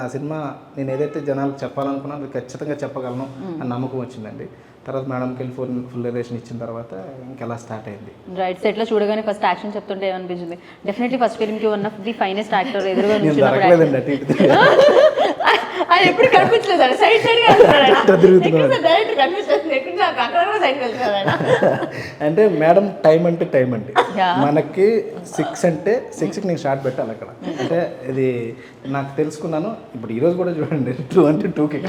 నా సినిమా నేను ఏదైతే జనాలకు చెప్పాలనుకున్నా అది ఖచ్చితంగా చెప్పగలను అని నమ్మకం వచ్చిందండి. తర్వాత మేడంకి వెళ్ళి ఫుల్ రిలేషన్ ఇచ్చిన తర్వాత ఇంకెలా స్టార్ట్ అయింది. రైట్, సెట్లో చూడగానే ఫస్ట్ యాక్షన్ చెప్తుంటే ఏమనిపించింది? డెఫినెట్లీ ఫస్ట్ ఫిల్మ్కి one of the finest actor ఎదురుగా దొరకలేదండి అటు ఆయన ఎప్పుడు కనిపించలేదు, సైడ్ సైడ్ అంటే మేడం టైం అంటే టైం అండి. మనకి 6 అంటే 6కి నేను షార్ట్ పెట్టాలి అక్కడ. అంటే ఇది నాకు తెలుసుకున్నాను. ఇప్పుడు ఈరోజు కూడా చూడండి 2 అంటే 2కి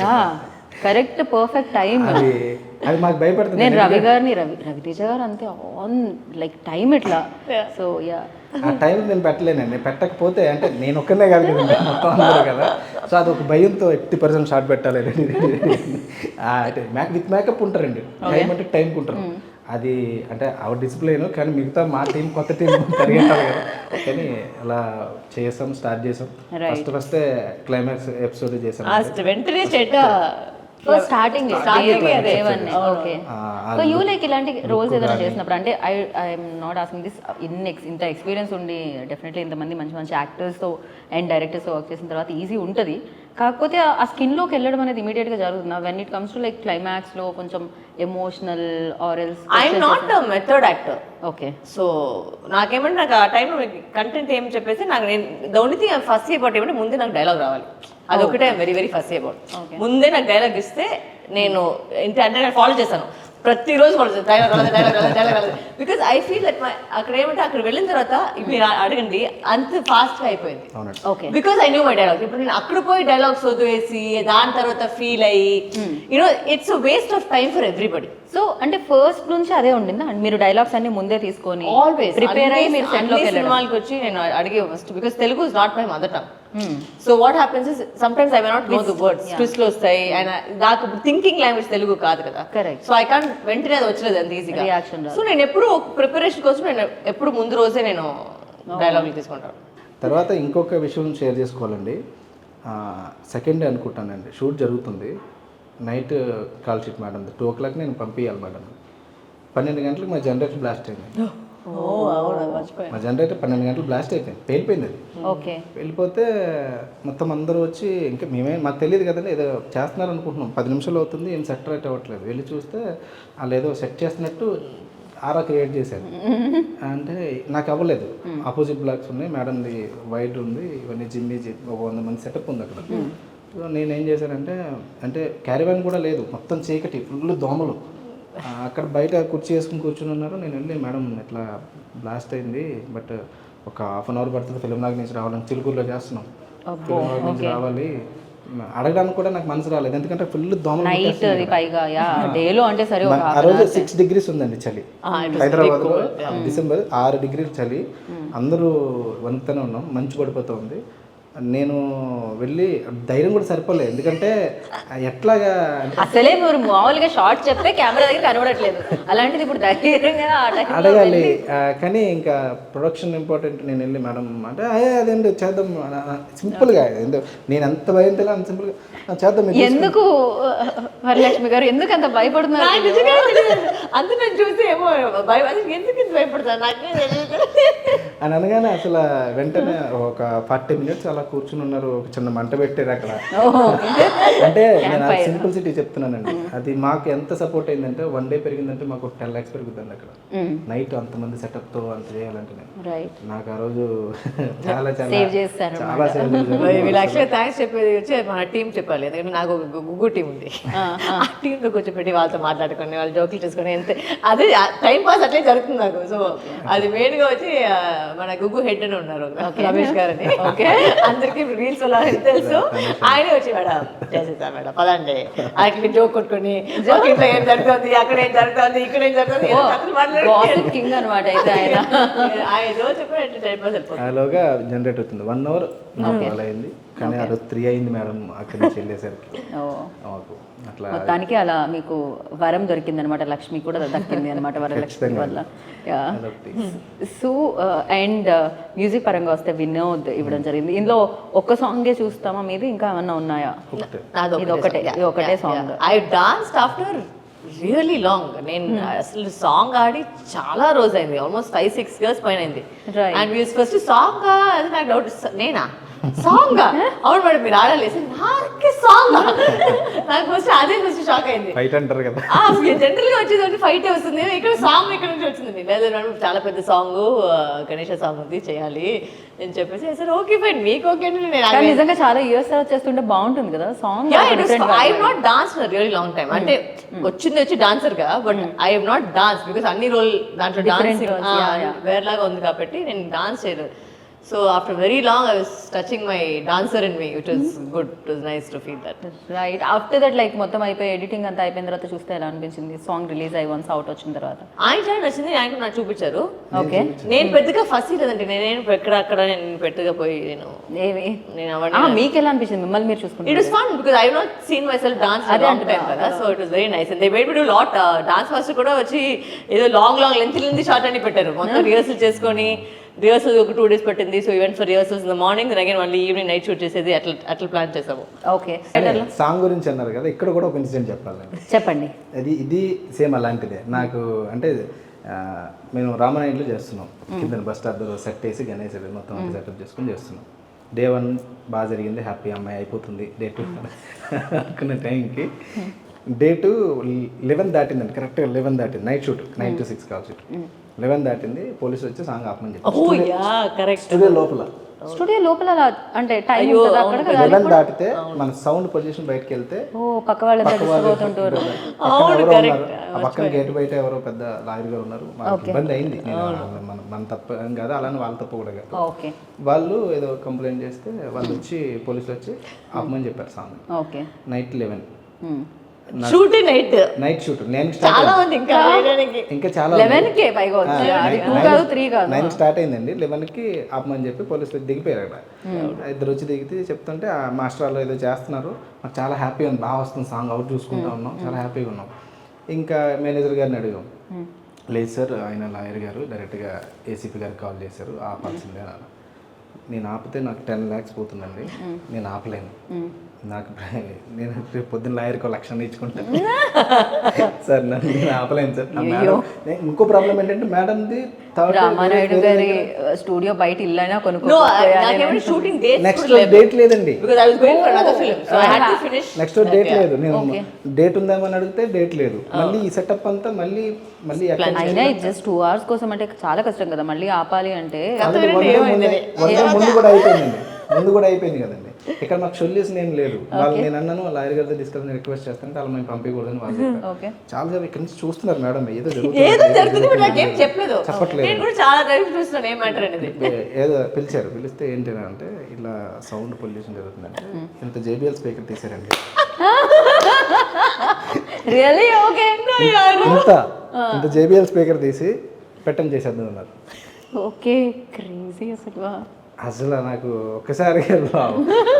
కరెక్ట్ పర్ఫెక్ట్ టైం. అది మాకు భయపడుతుంది. నేను రవితేజ గారు అంతే ఆన్ లైక్ టైం ఇట్లా. సో యా, ఆ టైం నేను పెట్టలేనండి. పెట్టకపోతే అంటే నేను ఒక్కనే కాదు కదా, మొత్తం అందరూ కదా. సో అది ఒక భయంతో 80% షార్ట్ పెట్టాలి. విత్ మేకప్ ఉంటారండి, టైం అంటే టైంకి ఉంటారు. అది అంటే ఆవిడ డిసిప్లైన్, కానీ మిగతా మా టీం కొత్త టీం పరిగెట్టాలి కదా. కానీ అలా చేసాం, స్టార్ట్ చేసాం. ఫస్ట్ క్లైమాక్స్ ఎపిసోడ్ చేసాం. వెంటనే starting okay. So you like ఇలాంటి రోల్స్ ఏదైనా చేసినప్పుడు, అంటే ఐఎమ్ నాట్ ఆస్కింగ్ దిస్, ఇంత ఎక్స్పీరియన్స్ ఉండి డెఫినెట్లీ ఇంతమంది మంచి మంచి యాక్టర్స్తో అండ్ డైరెక్టర్స్తో వర్క్ చేసిన తర్వాత ఈజీ ఉంటుంది. కాకపోతే ఆ స్కిన్లోకి వెళ్ళడం అనేది ఇమీడియట్గా జరుగుతుంది. When it comes to like క్లైమాక్స్లో కొంచెం emotional or else. I'm not a method actor. Okay, so నాకేమంటే నాకు ఆ టైంలో కంటెంట్ ఏం చెప్పేసి నాకు నేను the only thing first about ఏమంటే ముందే నాకు డైలాగ్ రావాలి. అదొకటే వెరీ వెరీ ఫస్ట్ అబౌట్. ముందే నాకు డైలాగ్ ఇస్తే నేను అంటే నేను ఫాలో చేశాను. ప్రతిరోజు dialogue because I feel that అక్కడ ఏమంటే అక్కడ వెళ్ళిన తర్వాత మీరు అడగండి అంత ఫాస్ట్ గా అయిపోయింది. Okay, because I knew my dialogues. ఇప్పుడు నేను అక్కడ పోయి డైలాగ్స్ వదిలేసి దాని తర్వాత ఫీల్ అయ్యి you know it's waste of time for everybody. So అంటే ఫస్ట్ నుంచి అదే ఉండిందా? మీరు డైలాగ్స్ అన్ని ముందే తీసుకొని ఆల్వేస్ ప్రిపేర్ అయ్యి మీరు సెట్ లోకి వెళ్ళడం? సినిమాలకు వచ్చి నేను అడిగే first because Telugu is not my mother tongue. So what happens is sometimes I may not know the words, ట్విస్ట్లు వస్తాయి అండ్ నాకు థింకింగ్ లాంగ్వేజ్ తెలుగు కాదు కదా. కరెక్ట్. సో ఐ కాంట్ వెంటనే అది వచ్చలేదు అంత ఈజీగా రియాక్షన్. సో నేను ఎప్పుడు ప్రిపరేషన్ కోసం నేను ఎప్పుడు ముందు రోజే నేను డైలాగులు తీసుకుంటాను. తర్వాత ఇంకొక విషయం షేర్ చేసుకోవాలండి. సెకండ్ డే అనుకుంటానండి షూట్ జరుగుతుంది. Night call sheet madam 2 o'clock నేను పంపించాలి మేడం. 12 గంటలకు మా జనరేటర్ బ్లాస్ట్ అయింది. మా జనరేటర్ 12 గంటలు బ్లాస్ట్ అయిపోయింది, పేలిపోయింది అది. ఓకే, వెళ్ళిపోతే మొత్తం అందరూ వచ్చి ఇంకా మాకు తెలియదు కదండి, ఏదో చేస్తున్నారు అనుకుంటున్నాం. 10 నిమిషాలు అవుతుంది, ఏం సెట్ రైట్ అవ్వట్లేదు. వెళ్ళి చూస్తే వాళ్ళు ఏదో సెట్ చేస్తున్నట్టు ఆరా క్రియేట్ చేశారు. అంటే నాకు అవ్వలేదు. ఆపోజిట్ బ్లాక్స్ ఉన్నాయి, మేడంది వైడ్ ఉంది, ఇవన్నీ జిమ్మి ఒక 100 మంది సెటప్ ఉంది అక్కడ. సో నేనేం చేశానంటే, అంటే క్యారీవాన్ కూడా లేదు, మొత్తం చీకటి, ఫుల్ దోమలు. అక్కడ బయట కుర్చీ వేసుకుని కూర్చుని ఉన్నారు. నేను వెళ్ళి మేడం ఇట్లా బ్లాస్ట్ అయింది, బట్ ఒక 1/2 hour పడుతుంది ఫిలిం నాగ్ నుంచి రావాలని, చిలుకూరులో చేస్తున్నాం, ఫిలిం నాగ్ నుంచి రావాలి అడగడానికి కూడా నాకు మనసు రాలేదు, ఎందుకంటే ఫుల్ దోమలు. నైట్ అది పైగా డేలో అంటే సరే. ఆ రోజు 6 degrees ఉందండి చలి హైదరాబాద్లో. డిసెంబర్ 6 degrees చలి, అందరూ వంతనే ఉన్నాం, మంచు పడిపోతూ ఉంది. నేను వెళ్ళి ధైర్యం కూడా సరిపోలేదు, ఎందుకంటే ఎట్లాగా అసలే మీరు మామూలుగా షార్ట్ చెప్తే కెమెరా దగ్గర కనబడట్లేదు, అలాంటిది ఇప్పుడు ధైర్యంగా అడగాలి. కానీ ఇంకా ప్రొడక్షన్ ఇంపార్టెంట్. నేను వెళ్ళి మేడం అంటే అదేంటి చేద్దాం సింపుల్గా, నేను ఎంత భయం తెలియదు అంత సింపుల్గా చేద్దాం. ఎందుకు వరలక్ష్మి గారు ఎందుకు అంత భయపడుతున్నారు? అందుకు నేను చూసి ఏమో ఎందుకు భయపడతాను నాకు అని అనగానే అసలు వెంటనే ఒక 40 minutes అలా కూర్చుని ఉన్నారు. ఒక చిన్న మంట పెట్టారు అక్కడ. అంటే నేను సింప్లిసిటీ చెప్తున్నానండి. అది మాకు ఎంత సపోర్ట్ అయిందంటే 1 day పెరిగిందంటే మాకు 10 lakhs పెరుగుతుంది అక్కడ. నైట్ అంతమంది సెటప్తో అంత చేయాలంటే నాకు ఆ రోజు చాలా చాలా సేవ్ చేస్తారు. చాలా సేవ్ చేశారు. వీళ్ళు యాక్చువల్గా థ్యాంక్స్ చెప్పేది వచ్చి మన టీం చెప్పాలి, ఎందుకంటే నాకు ఒక గుగ్గు టీం ఉంది. ఆ టీంలో కూర్చోపెట్టి వాళ్ళతో మాట్లాడుకొని వాళ్ళు జోకులు చేసుకొని ఎంత అదే టైం పాస్ అట్లే జరుగుతుంది నాకు. సో అది మెయిన్గా వచ్చి మన గుగ్గు హెడ్ అని ఉన్నారు రమేష్ గారు అని. ఓకే, అందరికి రీల్స్ తెలుసు. ఆయనే వచ్చి మేడం చేసేసా మేడం పదండి ఆయనకి జోక్ కొట్టుకొని జోక్ ఇంట్లో ఏం జరుగుతుంది, అక్కడ ఏం జరుగుతుంది, ఇక్కడ ఏం జరుగుతుంది కింగ్ అనమాట. అయితే ఆయన రోజు చెప్పి టైం పాస్ అయిపోతుంది. అలాగా జనరేట్ అవుతుంది. 1 hour అలా అయింది, కానీ ఆ రోజు 3 అయింది మేడం అక్కడి నుంచి వెళ్ళేసరికి. అట్లా మొత్తానికి అలా మీకు వరం దొరికింది అనమాట, లక్ష్మి కూడా దక్కింది అనమాట వరలక్ష్మి వల్ల. సో అండ్ మ్యూజిక్ పరంగా వస్తే వినోద్ ఇవ్వడం జరిగింది. ఇందులో ఒక్క సాంగే చూస్తామా మీది, ఇంకా ఏమన్నా ఉన్నాయా? ఇది ఒకటే song. I danced after really long. నేను అసలు సాంగ్ ఆడి చాలా రోజు అయింది, ఆల్మోస్ట్ 5-6 years పైన అయింది. అండ్ ఫస్ట్ సాంగ్ అది నాకు డౌట్, నేనా సాంగ్ అవును మేడం మీరు ఆడాలి నాకే సాంగ్. నాకు ఫస్ట్ అదే ఫస్ట్ షాక్ అయింది. ఫైట్ అంటారు కదా, జనరల్ గా వచ్చేది ఫైట్ వస్తుంది, ఇక్కడ సాంగ్ ఇక్కడ నుంచి వచ్చింది. లేదు మేడం చాలా పెద్ద సాంగ్ గణేష్ సాంగ్ ఉంది చేయాలి నేను చెప్పేసి సార్ ఓకే ఫైన్ మీకు ఓకే. నిజంగా చాలా ఇయర్స్ చేస్తుంటే బాగుంటుంది కదా song. I have not dance for really long time. అంటే వచ్చింది వచ్చి డాన్సర్ గా, but I have not dance because అన్ని రోల్ దాంట్లో డాన్స్ వేరేలాగా ఉంది కాబట్టి నేను డాన్స్ చేయలేదు. So after very long I was touching my dancer in me, which was good. It was nice to feel that. Right. After that like మొత్తం అయిపోయి editing అంతా అయిపోయిన తర్వాత చూస్తే ఎలా అనిపించింది సాంగ్ రిలీజ్ అయ్యి వన్స్ అవుట్ వచ్చిన తర్వాత? ఆయన నచ్చింది, ఆయన నాకు చూపించారు. ఓకే, నేను పెద్దగా ఫస్ట్ లేదండి, నేను అక్కడ నేను పెద్దగా పోయి నేను మీకు ఎలా అనిపించింది మిమ్మల్ని మీరు చూసుకుంటే? It was fun because I have not seen myself dance for long time కదా. So it was very nice and they made me do lot. Dance first కూడా వచ్చి ఏదో లాంగ్ లెంత్ షార్ట్ అని పెట్టారు. మొత్తం రిహర్సల్ చేసుకొని rehearsal ఒక 2 days పట్టింది. సో event for rehearsals in the morning, then again మళ్ళీ ఈవినింగ్ నైట్ షూట్ చేసేది, అట్లా ప్లాన్ చేసాము. ఓకే, సాంగ్ గురించి అన్నారు కదా, ఇక్కడ కూడా ఒక ఇన్సిడెంట్ చెప్పాలండి. చెప్పండి. ఇది సేమ్ అలాంటిదే నాకు. అంటే మేము రామనాయుడులో చేస్తున్నాం, కింద బస్ స్టాప్ సెట్ వేసి గణేష్ మొత్తం అంతా సెటప్ చేసుకుని చేస్తున్నాం. Day 1 బాగా జరిగింది, హ్యాపీ అమ్మాయి అయిపోతుంది. Day 2 అనుకున్న టైంకి Day 2 11 దాటిందండి, కరెక్ట్గా 11 దాటింది. Night shoot 9 to 6 call shoot. 11 దాటింది, పోలీసులు వచ్చి సాంగ్ ఆపమని చెప్పి స్టూడియో లోపల స్టూడియో లోపల అలా అంటే టైం ఉంటుంది అక్కడ కదా. 11 దాటితే మన సౌండ్ పొజిషన్ బయటకి వెళ్తే ఓ పక్క వాళ్ళ డిస్టర్బ్ అవుతుంటారు. పక్కన గేట్ బయట ఎవరో పెద్ద లాయర్ గారు ఉన్నారు, మాకు ఇబ్బంది అయింది. మన తప్ప కాదు, అలానే వాళ్ళ తప్ప కూడా కాదు. ఓకే వాళ్ళు ఏదో కంప్లైంట్ చేస్తే వాళ్ళు వచ్చి పోలీసులు వచ్చి ఆపమని చెప్పారు song. Okay night 11 shoot night shoot. నేను చాలా మంది ఇంకా చాలా 11కే పైగా వచ్చి 2 కాదు 3 కాదు 9 స్టార్ట్ అయిందండి. 11కి ఆపమని చెప్పి పోలీసులు దిగిపోయారు అక్కడ. ఇద్దరు వచ్చి దిగితే చెప్తుంటే ఆ మాస్టర్ వాళ్ళు ఏదో చేస్తున్నారు, మాకు చాలా హ్యాపీ ఉంది, బాగా వస్తుంది సాంగ్, అవుట్ చూసుకుంటా ఉన్నాం, చాలా హ్యాపీగా ఉన్నాం. ఇంకా మేనేజర్ గారిని అడిగాం, లేదు సార్ ఆయన లాయర్ గారు డైరెక్ట్గా ఏసీపీ గారికి కాల్ చేశారు, ఆపాల్సిందే అన్నారు. నేను ఆపితే నాకు 10 lakhs పోతుందండి, నేను ఆపలేను, నాకు నేను రేపు పొద్దున్న లాయర్కి 1,00,000 ఇచ్చుకుంటాను సార్, నేను ఆపలేను సార్. ఇంకో ప్రాబ్లం ఏంటంటే మేడంది రామానాయుడు గారి స్టూడియో బయట ఇల్లైనా షూటింగ్ నెక్స్ట్ డేట్ లేదండి, నెక్స్ట్ డేట్ లేదు. నేను డేట్ ఉందామని అడిగితే డేట్ లేదు. మళ్ళీ ఈ సెటప్ అంతా మళ్ళీ అయినా జస్ట్ 2 hours కోసం అంటే చాలా కష్టం కదా మళ్ళీ ఆపాలి అంటే. ముందు కూడా అయిపోయింది కదండి. ఇక్కడ మాకు సొల్యూషన్ ఏం లేదు. వాళ్ళు నేను అన్నాను లాయర్ గారితో డిస్కస్ రిక్వెస్ట్ చేస్తానంటే అలా మేము పంపించకూడదని వాళ్ళు చాలా సార్ ఇక్కడ నుంచి చూస్తున్నారు మేడం, ఏదో చెప్పట్లేదు. ఏదో పిలిచారు, పిలిస్తే ఏంటి అంటే ఇలా సౌండ్ పొల్యూషన్ జరుగుతుందంటే ఇంత JBL స్పీకర్ తీసారండి, ఇంత JBL స్పీకర్ తీసి పెట్టని చేసేద్దాం అన్నారు. ఓకే క్రేజీ అసలు నాకు ఒక్కసారి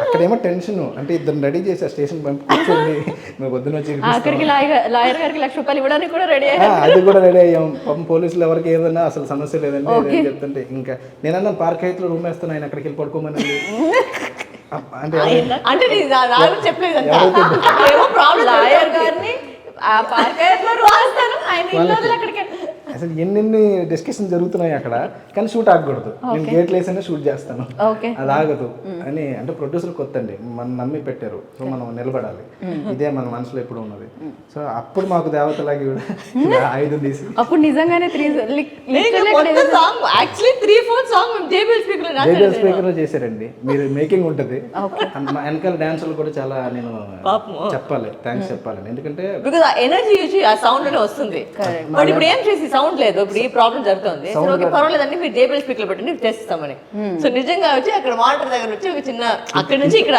అక్కడేమో టెన్షన్, అంటే ఇద్దరు రెడీ చేసి స్టేషన్ పంపించండి, మేము పొద్దున వచ్చి లాయర్ గారికి 1,00,000 రూపాయలు ఇవ్వడానికి కూడా రెడీ అది కూడా రెడీ అయ్యాం. పాపం పోలీసులు ఎవరికి ఏదన్నా అసలు సమస్య లేదండి అని చెప్తుంటే ఇంకా నేనన్నా పార్క్ హైట్లో రూమ్ వేస్తాను, ఆయన అక్కడికి వెళ్ళి పడుకోమని అంటే లాయర్ గారిని అసలు ఎన్నెన్ని డిస్కషన్ జరుగుతున్నాయి అక్కడ, కానీ షూట్ ఆగకూడదు. నేను గేట్లు వేసినా షూట్ చేస్తాను, అది ఆగదు అని. అంటే ప్రొడ్యూసర్ కొత్త అండి, మనం నమ్మి పెట్టారు, సో మనం నిలబడాలి, ఇదే మన మనసులో ఎప్పుడు ఉన్నది. సో అప్పుడు మాకు దేవతలాగి ఆయుధం తీసి అప్పుడు నిజంగానే JBL స్పీకర్ లో చేశారండి. మీరు మేకింగ్ ఉంటుంది, వెనకాల డాన్సర్లు కూడా చాలా నేను చెప్పాలి, థ్యాంక్స్ చెప్పాలి. ఎందుకంటే ఎనర్జీ ఆ సౌండ్ లోనే వస్తుంది. బట్ ఇప్పుడు ఏం చేసి సౌండ్ లేదు, ఇప్పుడు ఈ ప్రాబ్లం జరుగుతుంది. ఓకే పర్వాలేదండి, మీరు JBL స్పీకర్ పెట్టండి చేస్తామని. సో నిజంగా వచ్చి అక్కడ మానిటర్ దగ్గర వచ్చి ఒక చిన్న అక్కడ నుంచి ఇక్కడ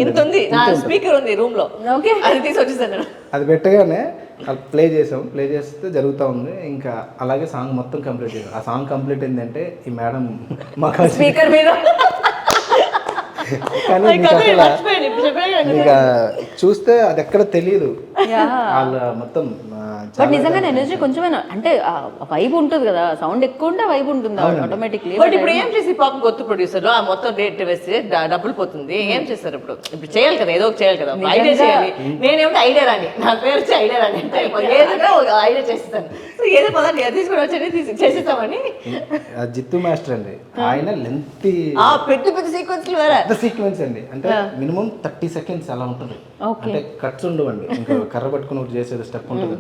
ఇంత ఉంది నా స్పీకర్ ఉంది రూమ్ లో, ఓకే అది తీసి వచ్చేసాను. అది పెట్టగానే ప్లే చేసాం, ప్లే చేస్తే జరుగుతూ ఉంది. ఇంకా అలాగే సాంగ్ మొత్తం కంప్లీట్ చేసాం. ఆ సాంగ్ కంప్లీట్ ఏంటంటే ఈ మేడం మాకు స్పీకర్ మీద కానీ చూస్తే అది ఎక్కడ తెలియదు, వాళ్ళ మొత్తం. బట్ నిజంగానే ఎనర్జీ కొంచెమైనా అంటే వైబ్ ఉంటుంది కదా, సౌండ్ ఎక్కువ ఉంటే వైబ్ ఉంటుంది ఆటోమేటిక్లీ. బట్ ఇప్పుడు ఏం చేసి పాపం కొత్త ప్రొడ్యూసర్ ఆ మొత్తం డేట్ వేస్తే డబ్బులు పోతుంది, ఏం చేస్తారు ఇప్పుడు? ఇప్పుడు చేయాలి కదా, ఏదో ఒక చేయాలి కదా, ఐడియా చేయాలి. నేనేమిటి ఐడియా రాని, నా పేరు వచ్చి ఐడియా రాని అంటే ఏదైనా ఒక ఐడియా చేస్తాను. సో ఏదో పదండి తీసుకుని వచ్చి చేసేస్తామని. జిత్తు మాస్టర్ అండి, ఆయన లెంతీ పెద్ద పెద్ద సీక్వెన్స్లు వేరే సీక్వెన్స్ అండి, అంటే మినిమం 30 seconds అలా ఉంటుంది. అంటే కట్స్ ఉండవండి, ఇంకా కర్ర పట్టుకుని ఒకటి చేసేది స్టెప్ ఉంటుంది.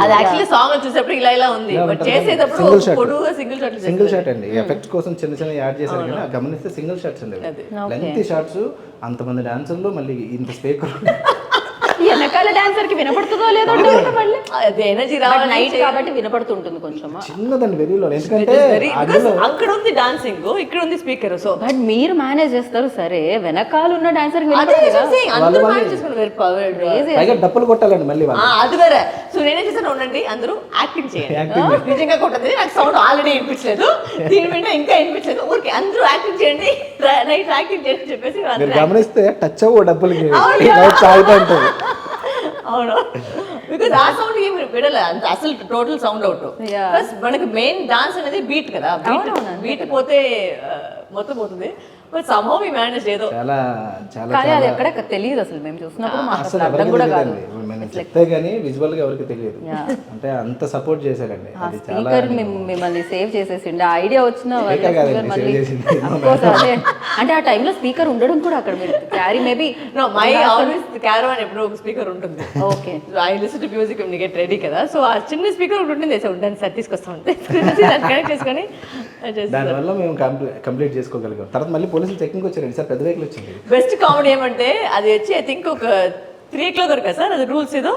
అది యాక్చువల్లీ సాంగ్ చూసేప్పుడు ఇలా ఉంది, బట్ చేసేటప్పుడు సింగిల్ షాట్ అండి. ఎఫెక్ట్స్ కోసం చిన్న చిన్న యాడ్ చేశారు కానీ గమనిస్తే సింగిల్ షాట్స్ అండి, లెంతీ షాట్స్. అంతమంది డాన్సర్లు మళ్ళీ ఇంత స్పీకర్ వెనకాల డాన్సర్ కి వినపడుతుందో లేదో ఎనర్జీ రావాలి నైట్ కాబట్టి వినపడుతుంటుంది కొంచెం చిన్నదండి వెరీలో. ఎందుకంటే అక్కడ ఉంది డాన్సింగ్, ఇక్కడ ఉంది స్పీకర్. సో బట్ మీరు మేనేజ్ చేస్తారు సరే, వెనకాల ఉన్న డాన్సర్ డప్పులు కొట్టాలండి మళ్ళీ అది వేరే. సో నేనేం చేశాను, ఉండండి అందరూ యాక్టింగ్ చేయండి, నిజంగా కొట్టదు, నాకు సౌండ్ ఆల్రెడీ వినిపించలేదు, దీని మీద ఇంకా వినిపించలేదు, ఊరికి అందరూ యాక్టింగ్ చేయండి, నైట్ యాక్టింగ్ చేయండి చెప్పేసి గమనిస్తే టచ్ అవ్వ డబ్బులకి సాగుతూ ఉంటుంది. అవును, బికాజ్ ఆ సౌండ్ ఏమి విడలే అంత, అసలు టోటల్ సౌండ్ అవుట్. ప్లస్ మనకి మెయిన్ డాన్స్ అనేది బీట్ కదా, బీట్ పోతే మొత్తం పోతుంది. బట్ సమ్హౌ వి మేనేజ్ ఏదో చాలా చాలా కానీ అది ఎక్కడ తెలియదు అసలు, మేము చూసినప్పుడు మాకు అర్థం కూడా కాదు. చెప్తే గానీ విజువల్ గా ఎవరికి తెలియదు, అంటే అంత సపోర్ట్ చేశారండి. అది చాలా స్పీకర్ మిమ్మల్ని సేవ్ చేసేసిండి, ఆ ఐడియా వచ్చిన అంటే ఆ టైంలో స్పీకర్ ఉండడం కూడా అక్కడ మీరు carry maybe my always caravan ఎప్పుడు ఒక స్పీకర్ ఉంటుంది. Okay I listen to music when you get ready కదా, సో ఆ చిన్న స్పీకర్ ఉంటుంది, దాన్ని సార్ తీసుకొస్తా ఉంటే కనెక్ట్ చేసుకొని దానివల్ల మేము కంప్లీట్ చేసుకోగలిగాం. తర్వాత మళ్ళీ పోలీసులు చెక్కింగ్ వచ్చారండి సార్, పెద్ద వెహికల్ వచ్చింది. బెస్ట్ కామెడీ ఏమంటే అది వచ్చి ఐ థింక్ ఒక 3 o'clock కదా సార్, అది రూల్స్ ఏదో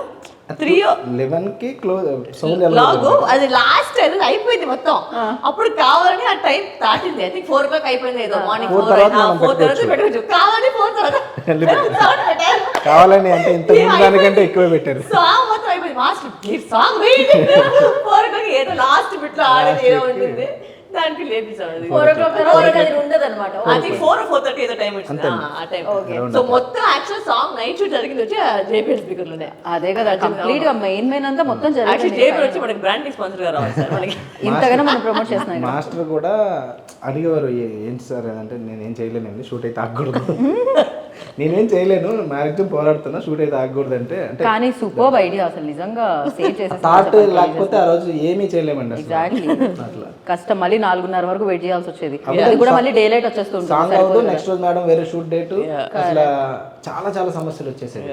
11కి క్లోజ్ సౌండ్ లాగు, అది లాస్ట్ అది అయిపోయింది మొత్తం. అప్పుడు కావాలని ఆ టైం దాటింది, ఐ థింక్ 4 o'clock అయిపోయింది ఏదో, మార్నింగ్ 4 తర్వాత పెట్టుకోవచ్చు, కావాలని 4 తర్వాత కావాలని అంటే ఇంత దానికంటే ఎక్కువ పెట్టారు. సాంగ్ మొత్తం అయిపోయింది, మాస్టర్ ఈ సాంగ్ వేయండి 4 o'clock ఏదో లాస్ట్ బిట్ లో ఆడేది ఏదో ఉంటుంది, దానికి లేపించాడు. 4 o'clock తర్వాత అది ఉండదు అనమాట. అది 4 or 4:30 ఏదో టైం వచ్చింది ఆ టైం. సో మొత్తం యాక్చువల్ సాంగ్ నైట్ షూట్ జరిగింది వచ్చి జేపీఎల్ స్పీకర్ లోనే. అదే కదా, కంప్లీట్ గా మెయిన్ అంతా మొత్తం యాక్చువల్లీ జేపీఎల్ వచ్చి మనకి బ్రాండింగ్ స్పాన్సర్ గా రావాలి సార్ మనకి. ఇంతగానో మనం ప్రమోట్ చేస్తున్నాం. మాస్టర్ కూడా అడిగేవారు, ఏంటి సార్ అంటే నేనేం చేయలేనండి, షూట్ అయితే ఆగకూడదు, నేనేం చేయలేను, మ్యాక్సిమం పోరాడుతున్నా, షూట్ అయితే ఆగకూడదు అంటే. కానీ సూపర్ ఐడియా అసలు, నిజంగా సేవ్ చేసేసి థాట్ లేకపోతే ఆ రోజు ఏమీ చేయలేమండి అసలు. ఎగ్జాక్ట్లీ కష్టం, మళ్ళీ 4:30 వరకు వెయిట్ చేయాల్సి వచ్చేది, అది కూడా మళ్ళీ డే లైట్ వచ్చేస్తుంది. సాంగ్ అవుతుంది, నెక్స్ట్ రోజు మేడం వేరే షూట్ డేట్, అసలు చాలా చాలా సమస్యలు వచ్చేసాయి.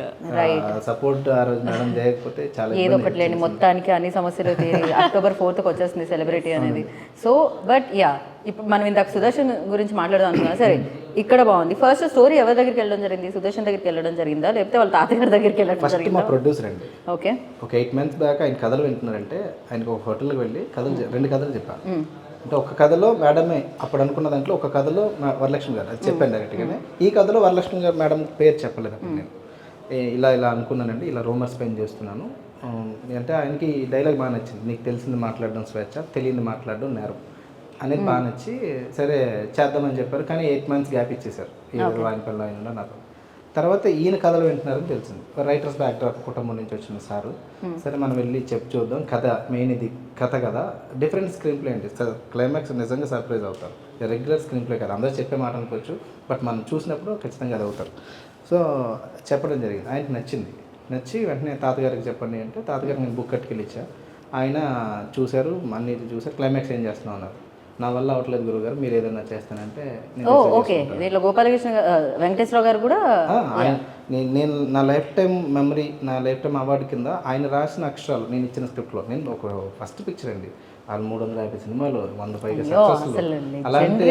సపోర్ట్ ఆ రోజు మేడం చేయకపోతే చాలా ఏదో ఒకటి లేండి, మొత్తానికి అన్ని సమస్యలు తీరి October 4th వచ్చేస్తుంది సెలబ్రిటీ అనేది. సో బట్ యా, ఇప్పుడు మనం ఇందాక సుదర్శన్ గురించి మాట్లాడదాం అనుకున్నాం. సరే, ఇక్కడ బాగుంది. ఫస్ట్ స్టోరీ ఎవరి దగ్గరికి వెళ్ళడం జరిగింది? సుదర్శన్ దగ్గరికి వెళ్ళడం జరిగిందా, లేకపోతే వాళ్ళ తాతగారి దగ్గరికి వెళ్ళడం జరిగిందా? మా ప్రొడ్యూసర్ అండి. ఓకే, ఒక 8 months బ్యాక్ ఆయన కథలు వింటున్నారంటే ఆయనకు ఒక హోటల్కి వెళ్ళి రెండు కథలు చెప్పాను. అంటే ఒక కథలో మేడమే అప్పుడు అనుకున్న దాంట్లో ఒక కథలో వరలక్ష్మి గారు, అది చెప్పాను డైరెక్ట్గానే. ఈ కథలో వరలక్ష్మి గారు మేడం పేరు చెప్పలేదు అప్పుడు నేను. ఇలా అనుకున్నానండి, ఇలా రూమర్స్ పైన చేస్తున్నాను అంటే ఆయనకి డైలాగ్ బాగా నచ్చింది, నీకు తెలిసింది మాట్లాడడం స్వేచ్ఛ, తెలియంది మాట్లాడడం నేరం అనేది బాగా నచ్చి సరే చేద్దామని చెప్పారు. కానీ 8 months గ్యాప్ ఇచ్చేసారు ఆయన పనిలో ఆయన నాకు. తర్వాత ఈయన కథలు వింటున్నారని తెలిసింది, రైటర్స్ బ్యాక్డ్రాప్ కుటుంబం నుంచి వచ్చిన సారు. సరే మనం వెళ్ళి చూద్దాం, కథ మెయిన్ ఇది కథ కదా, డిఫరెంట్ స్క్రీన్ ప్లే అండి, క్లైమాక్స్ నిజంగా సర్ప్రైజ్ అవుతారు. రెగ్యులర్ స్క్రీన్ ప్లే కదా, అందరూ చెప్పే మాట అనుకోవచ్చు, బట్ మనం చూసినప్పుడు ఖచ్చితంగా అది అవుతారు. సో చెప్పడం జరిగింది, ఆయనకి నచ్చి వెంటనే తాతగారికి చెప్పండి అంటే తాతగారికి నేను బుక్ కట్టుకెళ్ళి ఇచ్చా. ఆయన చూశారు, అన్నీ చూసారు, క్లైమాక్స్ ఏం చేస్తున్నాం అన్నారు. నా వల్ల అవట్లేదు గురుగారు, మీరు ఏదైనా చేస్తానంటే ఓకే. దీంట్లో గోపాలకృష్ణ వెంకటేశ్వరరావు గారు కూడా నేను నా లైఫ్ టైం మెమరీ, నా లైఫ్ టైం అవార్డు కింద ఆయన రాసిన అక్షరాలు నేను ఇచ్చిన స్క్రిప్ట్లో, నేను ఒక ఫస్ట్ పిక్చర్ అండి, వాళ్ళు 350 సినిమాలు 100 పైగా సక్సెస్ఫుల్, అలాంటి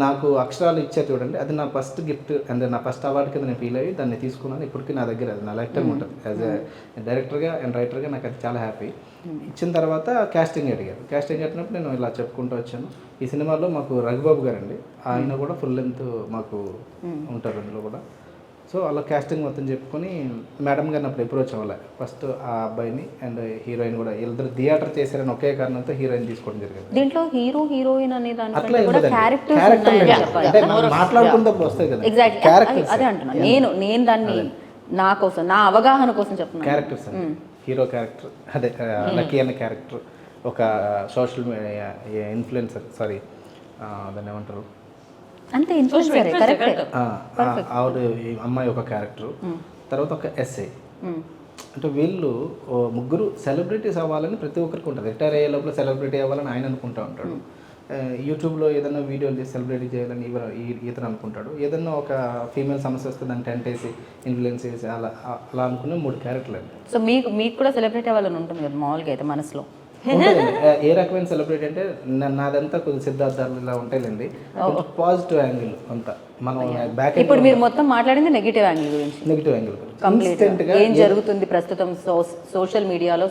నాకు అక్షరాలు ఇచ్చారు చూడండి, అది నా ఫస్ట్ గిఫ్ట్ అండ్ నా ఫస్ట్ అవార్డు కింద నేను ఫీల్ అయ్యి దాన్ని తీసుకున్నాను. ఇప్పటికీ నా దగ్గర అది నా లైఫ్ టైం ఉంటుంది. యాజ్ ఎ డైరెక్టర్గా అండ్ రైటర్గా నాకు అది చాలా హ్యాపీ. ఇచ్చిన తర్వాత కాస్టింగ్ అడిగారు. కాస్టింగ్ అడిగినప్పుడు నేను ఇలా చెప్పుకుంటూ వచ్చాను. ఈ సినిమాలో మాకు రఘుబాబు గారు అండి, ఆయన కూడా ఫుల్ లెంత్ మాకు ఉంటారు అందులో కూడా. సో అలా కాస్టింగ్ మొత్తం చెప్పుకొని మేడం గారిని అప్పుడు అప్రోచ్ అవ్వాలి ఫస్ట్ ఆ అబ్బాయిని అండ్ హీరోయిన్ కూడా, వీళ్ళిద్దరు థియేటర్ చేశారని ఒకే కారణంతో హీరోయిన్ తీసుకోవడం జరిగింది. దీంట్లో హీరో హీరోయిన్ అనే అట్లా మాట్లాడుకున్నప్పుడు వస్తాయి కదా క్యారెక్టర్స్, అదే అంటున్నా నేను దాన్ని నా కోసం, నా అవగాహన కోసం చెప్తున్నాను. క్యారెక్టర్స్, హీరో క్యారెక్టర్ అదే లక్కీ అనే క్యారెక్టర్, ఒక సోషల్ మీడియా ఇన్ఫ్లుయెన్సర్, సారీ దాన్ని ఏమంటారు అంతే, ఆవిడ అమ్మాయి ఒక క్యారెక్టర్, తర్వాత ఒక ఎస్ఐ. అంటే వీళ్ళు ముగ్గురు సెలబ్రిటీస్ అవ్వాలని ప్రతి ఒక్కరికి ఉంటుంది. రిటైర్ అయ్యే లోపల సెలబ్రిటీ అవ్వాలని ఆయన అనుకుంటూ ఉంటాడు. యూట్యూబ్లో ఏదైనా వీడియోలు చేసి సెలబ్రిటీ చేయాలని ఇతను అనుకుంటాడు. ఏదన్నా ఒక ఫీమేల్ సమస్య వస్తే దాన్ని టెంట్ వేసి ఇన్ఫ్లుయెన్స్ చేసి అలా అనుకునే 3 క్యారెక్టర్లు అండి. సో మీకు కూడా సెలబ్రిటీ అవ్వాలని ఉంటుంది కదా మామూలుగా అయితే మనసులో? ఏ రకమైన సెలబ్రిటీ అంటే నాదంతా కొద్దిగా సిద్ధార్థాలు ఇలా ఉంటాయిలేండి, పాజిటివ్ యాంగిల్ అంతా. మనం బ్యాక్ ఇప్పుడు మీరు మొత్తం మాట్లాడింది నెగిటివ్ యాంగిల్ గురించి, నెగిటివ్ యాంగిల్ ఏం జరుగుతుంది ప్రస్తుతం సోషల్ మీడియాలో?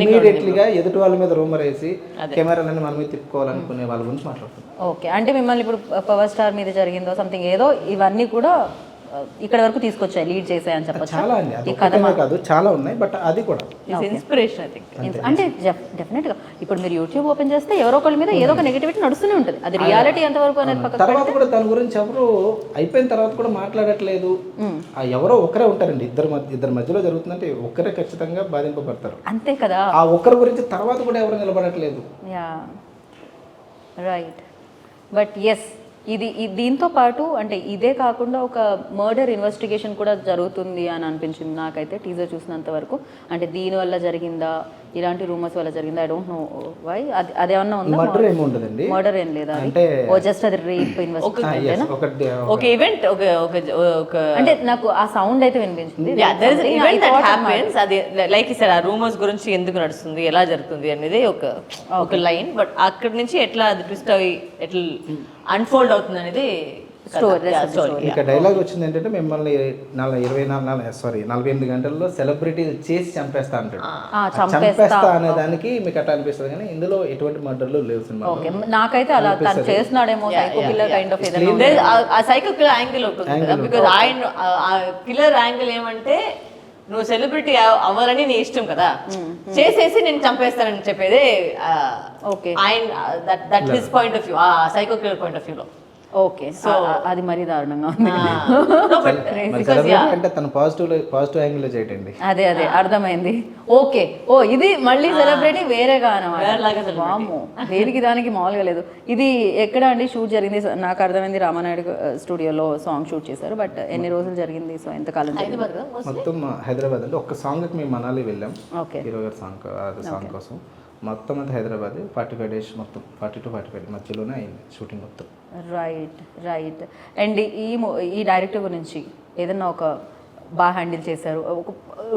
ఇమీడియట్లీగా ఎదుటి వాళ్ళ మీద రూమర్ వేసి కెమెరాలన్నీ మన మీద తిప్పుకోవాలనుకునే వాళ్ళ గురించి మాట్లాడుతున్నాం. ఓకే, అంటే మిమ్మల్ని ఇప్పుడు పవర్ స్టార్ మీద జరిగిందో సంథింగ్ ఏదో, ఇవన్నీ కూడా ఇక్కడ వరకు తీసుకొచ్చాయి, లీడ్ చేసాయి అని చెప్పచ్చు. చాలా అండి, అది కాదు చాలా ఉన్నాయి, బట్ అది కూడా ఇన్స్పిరేషన్ ఐ థింక్. అంటే డెఫినెట్గా ఇప్పుడు మీరు యూట్యూబ్ ఓపెన్ చేస్తే ఎవరో ఒకళ్ళ మీద ఏదో ఒక నెగిటివిటీ నడుస్తూనే ఉంటుంది. అది రియాలిటీ ఎంతవరకు అనేది పక్కన తర్వాత కూడా దాని గురించి ఎవరు అయిపోయిన తర్వాత కూడా మాట్లాడట్లేదు. ఎవరో ఒకరే ఉంటారండి, ఇద్దరు మధ్యలో జరుగుతుందంటే ఒకరే ఖచ్చితంగా బాధింపబడతారు, అంతే కదా. ఆ ఒక్కరి గురించి తర్వాత కూడా ఎవరు నిలబడట్లేదు. Ya right. బట్ ఎస్, ఇది దీంతో పాటు అంటే ఇదే కాకుండా ఒక మర్డర్ ఇన్వెస్టిగేషన్ కూడా జరుగుతుంది అని అనిపించింది నాకైతే టీజర్ చూసినంత వరకు. అంటే దీనివల్ల జరిగిందా, ఇలాంటి రూమర్స్ వల్ల జరిగిందా, ఐ డోంట్ నో వై. అదేమన్నా ఉందా? మర్డర్ ఏమి ఉండదండి, మర్డర్ ఏం లేదా, అంటే జస్ట్ అది రేప్ ఇన్వెస్టిగేషన్. ఒక ఈవెంట్ ఒక అంటే నాకు ఆ సౌండ్ అయితే వినిపించింది. అది లైక్ సార్ ఆ రూమర్స్ గురించి ఎందుకు నడుస్తుంది, ఎలా జరుగుతుంది అనేది ఒక లైన్. బట్ అక్కడి నుంచి ఎట్లా అది ట్విస్ట్ అవి ఎట్లా అన్ఫోల్డ్ అవుతుంది అనేది ఇక డైలాగ్ వచ్చింది ఏంటంటే మిమ్మల్ని 48 గంటల్లో సెలబ్రిటీ చేసి చంపేస్తా అంటాడు. చంపేస్తా అనే దానికి మీకు అట్లా అనిపిస్తుంది, కానీ ఇందులో ఎటువంటి మర్డర్లు లేవు సినిమా. ఓకే, నాకైతే అలా తను చేస్తున్నాడేమో సైకో కిల్లర్ కైండ్ ఆఫ్ ఏదైనా ఆ సైకో కిల్లర్ యాంగిల్ ఉంటుంది కదా, బికాజ్ ఆయన ఆ కిల్లర్ యాంగిల్ ఏమంటే నువ్వు సెలబ్రిటీ అవ్వాలని నీ ఇష్టం కదా, చేసేసి నేను చంపేస్తానని చెప్పేదే ఆయన that his point of view, ఆ సైకో కిల్లర్ పాయింట్ ఆఫ్ వ్యూలో. ఓకే, సో అది మరీ దారుణంగా ఉంది. అంటే తను పాజిటివ్ యాంగిల్ లో చేయటండి. అదే అర్థమైంది. ఓకే, ఓ ఇది మళ్ళీ సెలబ్రిటీ వేరేగా అన్నమాట. వామ్మో, దేనికి దానికి మామూలుగా లేదు. ఇది ఎక్కడ అండి షూట్ జరిగింది? నాకు అర్థమైంది రామానాయుడు స్టూడియోలో సాంగ్ షూట్ చేశారు, బట్ ఎన్ని రోజులు జరిగింది? సో ఎంతకాలం? మొత్తం హైదరాబాద్ అండి. ఒక్క సాంగ్ మేము మనాలి వెళ్ళాం, ఓకే, హీరో గారి సాంగ్ కోసం. మొత్తం అంతా హైదరాబాద్ 45 days, మొత్తం 40 to 45 మధ్యలోనే అయింది షూటింగ్ మొత్తం. రైట్. అండ్ ఈ డైరెక్టర్ గురించి ఏదన్నా ఒక బాగా హ్యాండిల్ చేశారు ఒక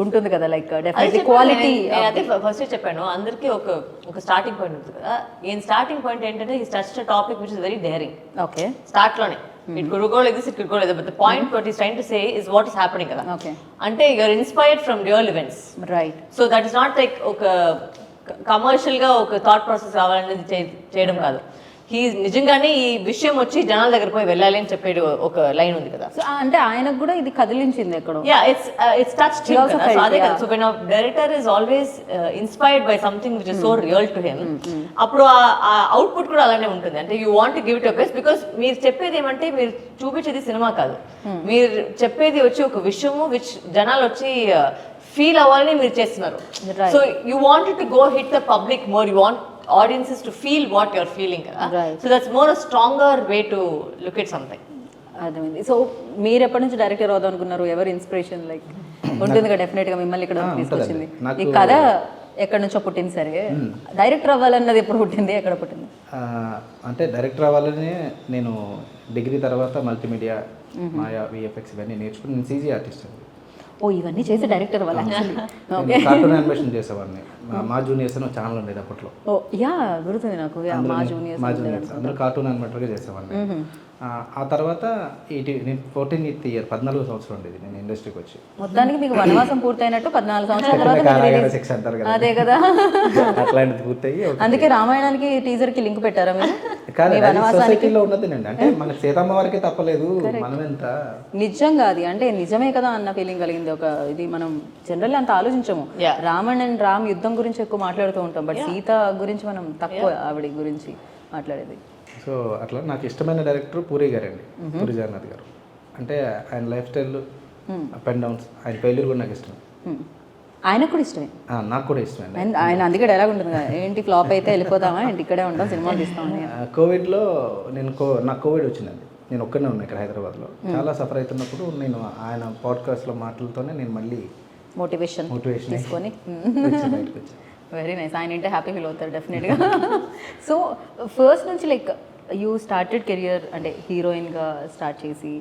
ఉంటుంది కదా, లైక్ డెఫినెట్లీ క్వాలిటీ. అదే ఫస్ట్ చెప్పాను, అందరికీ ఒక స్టార్టింగ్ పాయింట్ ఉంటుంది కదా. ఈ స్టార్టింగ్ పాయింట్ ఏంటంటే ఈ touch topic which is very daring. Okay, start లోనే it could go like this, it could go like that, but the point what he's trying to say is what is happening kada. Okay, ante you are inspired from real events, right? So that is not like oka commercial ga oka thought process రావాలనేది చేయడం కాదు. నిజంగానే ఈ విషయం వచ్చి జనాల దగ్గర పోయి వెళ్ళాలి అని చెప్పేది ఒక లైన్ ఉంది కదా. సో అంటే ఆయనకు కూడా ఇది కదిలించింది ఎక్కడో. It's touched him కదా. So అదే కదా. So when a director is always inspired by something which is so real to him, అప్పుడు ఆ అవుట్పుట్ కూడా అలానే ఉంటుంది. అంటే you want to give it your best, because మీరు చెప్పేది ఏమంటే మీరు చూపించేది సినిమా కాదు, మీరు చెప్పేది వచ్చి ఒక విషయము విచ్ జనాలు వచ్చి ఫీల్ అవ్వాలని మీరు చేస్తున్నారు. So you want to go hit the public more, you want audiences to feel what you're feeling kada. Right. So that's more a stronger way to look at something. అర్థమైంది. So మీరు ఎప్పటి నుంచి director అవుదాం అనుకున్నారు? ఎవరు inspiration like ఉంటుంది కదా డెఫినెట్గా మిమ్మల్ని ఇక్కడ తీసుకొచ్చింది? ఈ కథ ఎక్కడి నుంచో పుట్టింది, సరే డైరెక్టర్ అవ్వాలన్నది ఎప్పుడు పుట్టింది, ఎక్కడ పుట్టింది? అంటే డైరెక్టర్ అవ్వాలని నేను డిగ్రీ తర్వాత మల్టీమీడియా, మాయా, విఎఫ్ఎక్స్ ఇవన్నీ నేర్చుకుని నేను సీజీ ఆర్టిస్ట్ అండి. ఓ ఇవన్నీ చేసి డైరెక్టర్ అవ్వాలి. కార్టూన్ యానిమేషన్ చేసేవాడిని. మా జూనియర్స్ అని ఛానల్ ఉండేది అప్పట్లో. ఓ యా, గుర్తుంది నాకు. మా జూనియర్స్ అందరూ కార్టూన్ యానిమేటర్గా చేసేవాడిని. ఆ తర్వాత నేను 14th year 14 సంవత్సరం ఉండేది నేను ఇండస్ట్రీకి వచ్చి. మొత్తానికి మీకు వనవాసం పూర్తయినట్టు 14 సంవత్సరాల తర్వాత శిక్ష అంటారు కదా, అదే కదా, అట్లాంటిది పూర్తయి. అందుకే రామాయణానికి టీజర్ కి లింక్ పెట్టారా మీరు? కానీ సొసైటీలో ఉన్నదేనండి, అంటే మన సీతమ్మ వారికి తప్పలేదు, మనం ఎంత నిజంగా అది అంటే నిజమే కదా అన్న ఫీలింగ్ కలిగింది. ఒక ఇది మనం జనరల్లీ అంత ఆలోచించము. రావణ్ అండ్ రామ్ యుద్ధం గురించి ఎక్కువ మాట్లాడుతూ ఉంటాం, బట్ సీత గురించి మనం తక్కువ ఆవిడ గురించి మాట్లాడేది. సో అట్లా నాకు ఇష్టమైన డైరెక్టర్ పూరి గారండి, పూరి జగన్నాథ్ గారు. అంటే ఆయన life style up and downs, ఆయన ఫెయిల్యూర్ కూడా నాకు ఇష్టం. ఆయనకు కూడా ఇష్టమే, నాకు కూడా ఇష్టమే. ఆయన అందుకే డైలాగ్ ఉంటుంది కదా, ఏంటి ఫ్లాప్ అయితే వెళ్ళిపోతామా, ఏంటి ఇక్కడే ఉంటాం, సినిమాలు తీస్తామని. కోవిడ్లో నాకు కోవిడ్ వచ్చిందండి, నేను ఒక్కనే ఉన్నా ఇక్కడ హైదరాబాద్లో. చాలా సఫర్ అవుతున్నప్పుడు నేను ఆయన పాడ్కాస్ట్లో మాటలతోనే నేను మళ్ళీ మోటివేషన్ తీసుకొని వెరీ నైస్. ఆయన అంటే హ్యాపీ ఫీల్ అవుతారు డెఫినెట్గా. సో ఫస్ట్ నుంచి లైక్ యూ స్టార్టెడ్ కెరియర్ అంటే హీరోయిన్గా స్టార్ట్ చేసి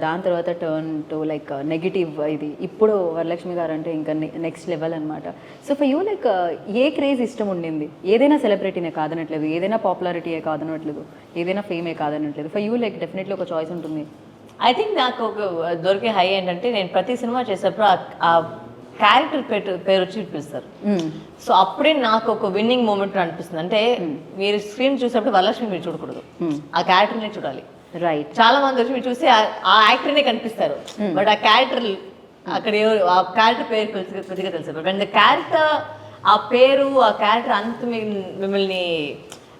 దాని తర్వాత టర్న్ టు లైక్ నెగిటివ్, ఇది ఇప్పుడు వరలక్ష్మి గారు అంటే ఇంకా నెక్స్ట్ లెవెల్ అనమాట. So for you like A craze ఇష్టం ఉండింది? ఏదైనా సెలబ్రిటీనే కాదనట్లేదు, ఏదైనా పాపులారిటీయే కాదనట్లేదు, ఏదైనా ఫేమే కాదనట్లేదు. ఫర్ యూ లైక్ డెఫినెట్లీ ఒక చాయిస్ ఉంటుంది. ఐ థింక్ నాకు ఒక దొరికే హై ఏంటంటే నేను ప్రతి సినిమా చేసేటప్పుడు ఆ క్యారెక్టర్ పేరు వచ్చి పిలుస్తారు. సో అప్పుడే నాకు ఒక విన్నింగ్ మూమెంట్ అనిపిస్తుంది. అంటే మీరు స్క్రీన్ చూసేటప్పుడు వరలక్ష్మి మీరు చూడకూడదు, ఆ క్యారెక్టర్నే చూడాలి. రైట్, చాలా మంది వచ్చి మీరు చూసి ఆ యాక్టర్నే కనిపిస్తారు, బట్ ఆ క్యారెక్టర్ అక్కడ ఆ క్యారెక్టర్ పేరు కొద్దిగా తెలుసు. బట్ ద క్యారెక్టర్, ఆ పేరు, ఆ క్యారెక్టర్ అంత మిమ్మల్ని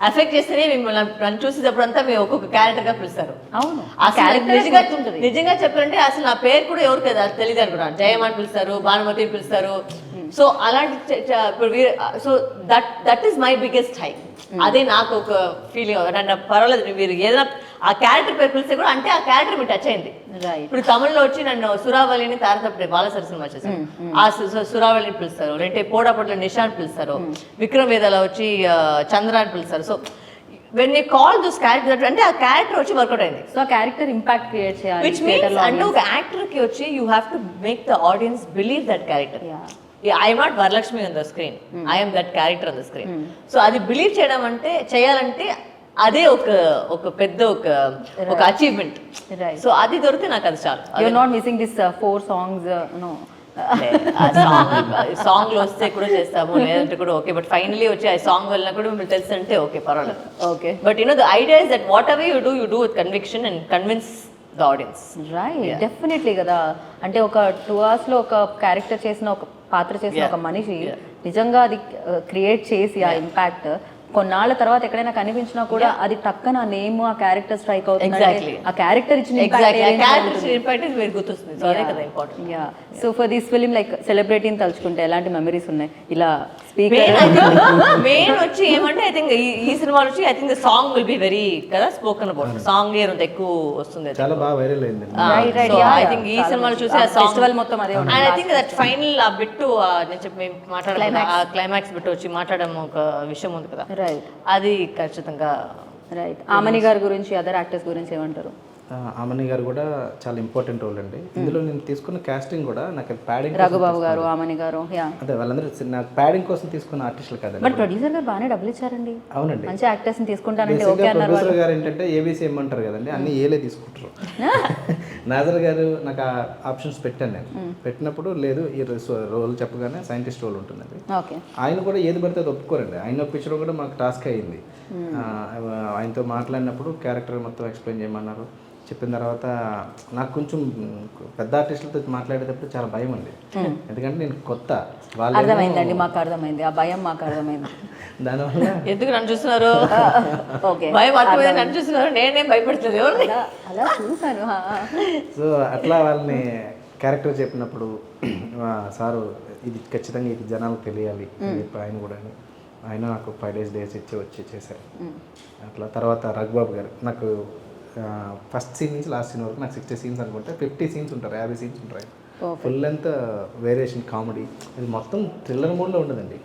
ఎఫెక్ట్ చేస్తేనే మిమ్మల్ని నన్ను చూసేటప్పుడు అంతా మేము ఒక్కొక్క క్యారెక్టర్ గా పిలుస్తారు. అవును, ఆ క్యారెక్టర్ నిజంగా చెప్పాలంటే అసలు నా పేరు కూడా ఎవరు కదా తెలియదు అనుకున్నాను. జయమాన్ పిలుస్తారు, భానుమతి పిలుస్తారు. సో అలాంటి so that is my biggest high. అదే నాకు ఒక ఫీలింగ్. అంటే పర్వాలేదు మీరు ఏదైనా ఆ క్యారెక్టర్ పేరు పిలిస్తే కూడా అంటే ఆ క్యారెక్టర్ మీరు టచ్ అయింది. ఇప్పుడు తమిళ్లో వచ్చి నన్ను సురావళిని తారతప్పుడే బాలసరి సినిమా చేశాను, ఆ సురావళిని పిలుస్తారు. లేదంటే పోడాపట్లో నిషాన్ పిలుస్తారు, విక్రమ్ వేదాల వచ్చి చంద్రాన్ని పిలుస్తారు. So when you call those character అంటే ఆ క్యారెక్టర్ వచ్చి వర్కౌట్ అయింది. సో ఆ క్యారెక్టర్ ఇంపాక్ట్ క్రియేట్ చేయాలి, విచ్ మీన్స్ అంటే ఒక యాక్టర్ కి వచ్చి you have to make the audience believe that character. I'm not Varalakshmi on the screen, I'm that character on the screen. So అది బిలీవ్ చేయడం అంటే చేయాలంటే అదే ఒక పెద్ద ఒక అచీవ్మెంట్. రైట్. సో అది దొరికితే నాకు అది చాలు. You are not missing this 4 songs no. Song లో వస్తే కూడా చేస్తాము, లేదంటే కూడా ఓకే. బట్ ఫైనలీ వచ్చి ఆ సాంగ్ వల్ల కూడా మిమ్మల్ని తెలుసు అంటే ఓకే, పర్వాలేదు. Okay. But the idea is that what ever you do with conviction and convince the audience. Right, definitely కదా. అంటే ఒక 2 hours లో ఒక క్యారెక్టర్ చేసిన, ఒక పాత్ర చేసిన ఒక మనిషి నిజంగా అది క్రియేట్ చేసి ఆ ఇంపాక్ట్ కొన్నాళ్ళ తర్వాత ఎక్కడైనా కనిపించినా కూడా అది టక్కన ఆ నేమ్, ఆ క్యారెక్టర్ స్ట్రైక్ అవుతుంది. Exactly. ఆ క్యారెక్టర్ ఇచ్చిన గుర్తొస్తుంది. Ya. So for this film like సెలబ్రిటీని తలుచుకుంటే ఎలాంటి మెమరీస్ ఉన్నాయి? ఇలా స్పీకర్ మెయిన్ వచ్చి ఏమంటే ఐ థింక్ ఈ సినిమా వచ్చి I think the song will be very కదా స్పోకెన్ అబౌట్. సాంగ్ అంత ఎక్కువ వస్తుంది, చాలా బాగా వైరల్ అయింది. ఐ థింక్ ఈ సినిమాలో చూసి ఆ ఫెస్టివల్ మొత్తం అదే and I think that final ఆ బిట్టు నేను చెప్పి మాట్లాడాలి, ఆ క్లైమాక్స్ బిట్ వచ్చి మాట్లాడడం ఒక విషయం ఉంది కదా, రైట్, అది ఖచ్చితంగా. రైట్. ఆమని గారి గురించి, అదర్ యాక్టర్స్ గురించి ఏమంటారు? ఆమని గారు కూడా చాలా ఇంపార్టెంట్ రోల్ అండి ఇందులో. నేను తీసుకున్న కాస్టింగ్ కూడా నాకు ప్యాడింగ్, రఘుబాబు గారు, ఆమని గారు, యా, అదే వాళ్ళందరూ నాకు ప్యాడింగ్ కోసం తీసుకున్న ఆర్టిస్టులు కాదండి. బట్ ప్రొడ్యూసర్ గారు బాగానే డబ్బులు ఇచ్చారండి. అవునండి, మంచి యాక్టర్స్ ని తీసుకుంటానంటే ఓకే అన్నారు. ప్రొడ్యూసర్ గారు ఏంటంటే ఏబీసీ ఇమ్మంటారు కదండి, అన్ని ఏలే తీసుకుంటారు. నాజర్ గారు నాకు ఆ ఆప్షన్స్ పెట్టాను నేను. పెట్టినప్పుడు లేదు ఈ రోల్ చెప్పగానే సైంటిస్ట్ రోల్ ఉంటుందండి. ఓకే. ఆయన కూడా ఏది పడితే అది ఒప్పుకోరండి. ఆయన ఒప్పించడం కూడా మాకు టాస్క్ అయ్యింది. ఆయనతో మాట్లాడినప్పుడు క్యారెక్టర్ మొత్తం ఎక్స్ప్లెయిన్ చేయమన్నారు. చెప్పిన తర్వాత నాకు కొంచెం పెద్ద ఆర్టిస్టులతో మాట్లాడేటప్పుడు చాలా భయం అండి, ఎందుకంటే నేను కొత్త. అర్థమైందండి, మాకు అర్థమైంది ఆ భయం, మాకు అర్థమైంది. దానివల్ల ఎందుకు నన్ను చూస్తున్నారు, ఓకే, భయం అర్థమైంది, నన్ను చూస్తున్నారు, నేనేం భయపడుతుంది ఎవరు అలా చూసాను. సో అట్లా వాళ్ళని క్యారెక్టర్ చెప్పినప్పుడు సారు ఇది ఖచ్చితంగా ఇది జనాలకు తెలియాలి అని చెప్పి ఆయన కూడా ఆయన నాకు 5 days ఇచ్చి వచ్చి చేశారు. అట్లా తర్వాత రఘుబాబు గారు నాకు ఫస్ట్ సీన్ నుంచి లాస్ట్ సీన్ వరకు నాకు 60 scenes అనుకుంటే 50 scenes ఉంటారు, 50 scenes ఉంటాయి. ఫుల్ లెంత్ వేరియేషన్ కామెడీ, ఇది మొత్తం థ్రిల్లర్ మోడ్లో ఉండదండి.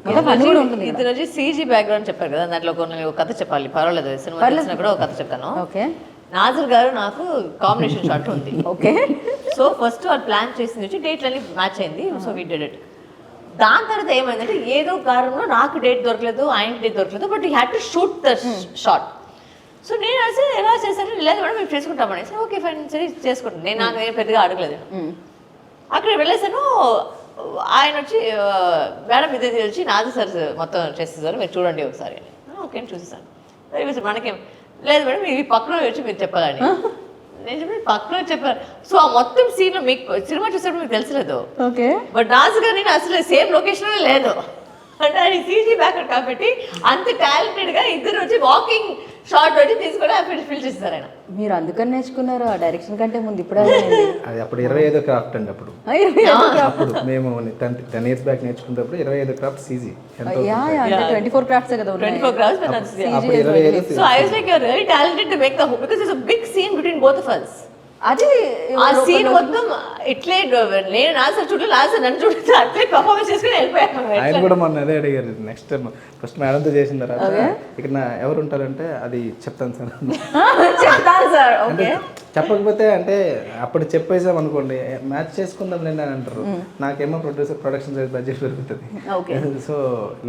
ఇది వచ్చి సీజీ బ్యాక్గ్రౌండ్ చెప్పారు కదా, దాంట్లో కొన్ని ఒక కథ చెప్పాలి, పర్వాలేదు సినిమా తెలిసినా కూడా ఒక కథ చెప్తాను. ఓకే. నాజర్ గారు నాకు కాంబినేషన్ షాట్ ఉంది. ఓకే. సో ఫస్ట్ వాళ్ళు ప్లాన్ చేసింది వచ్చి డేట్లన్నీ మ్యాచ్ అయింది. So we did it. దాని తర్వాత ఏమైందంటే ఏదో కారణంలో నాకు డేట్ దొరకలేదు, ఆయనకి డేట్ దొరకలేదు, but you had to shoot the shot. So నేను అసలు ఎలా చేశాను, లేదు మేడం మేము చేసుకుంటామని. ఓకే ఫైన్ సరే చేసుకుంటాను. నేను నాకు పెద్దగా అడగలేదు. అక్కడ వెళ్ళేసాను. ఆయన వచ్చి మేడం ఇదే తెలిసి నాది సార్ మొత్తం చేసేసారు, మీరు చూడండి ఒకసారి. ఓకే అని చూసేసాను. సరే మనకేం లేదు మేడం ఇవి పక్కన వచ్చి మీరు చెప్పాలని. నేను చెప్పి పక్కన చెప్పాను. సో ఆ మొత్తం సీన్ మీకు సినిమా చూసినప్పుడు మీకు తెలిసలేదు. ఓకే. బట్ నాజు గారు నేను అసలు సేమ్ లొకేషన్లో లేదు అంటే ఆయన సీజీ బ్యాకర్ కాబట్టి అంత టాలెంటెడ్గా ఇద్దరు వచ్చి వాకింగ్ షార్ట్ వచ్చి తీసుకొని ఫిల్ చేస్తారు ఆయన. మీరు అందుకని నేర్చుకున్నారు ఆ డైరెక్షన్ కంటే ముందు? ఇప్పుడు అది అప్పుడు 25వ క్రాఫ్ట్ అండి. అప్పుడు మేము 10 years బ్యాక్ నేర్చుకున్నప్పుడు 25వ క్రాఫ్ట్ సీజీ. 24 crafts కదా. 24 crafts. So I was like, you're really talented to make the whole, because there's a big scene between both of us. అది ఆ సీన్ మొత్తం ఇట్లే నేను నాసర్ చూడు నాసర్ నన్ను చూడు అట్లే పర్ఫార్మెన్స్ చేసుకుని వెళ్ళిపోయాను. ఆయన కూడా మొన్న అదే అడిగారు. నెక్స్ట్ టైం ఫస్ట్ మేడంతో చేసిన తర్వాత ఇక్కడ ఎవరు ఉంటారంటే అది చెప్తాను సార్ అంటే చెప్పకపోతే అంటే అప్పుడు చెప్పేసాం అనుకోండి మ్యాచ్ చేసుకుందాం నేను అని అంటారు. నాకేమో ప్రొడక్షన్ బడ్జెట్ పెరుగుతుంది. సో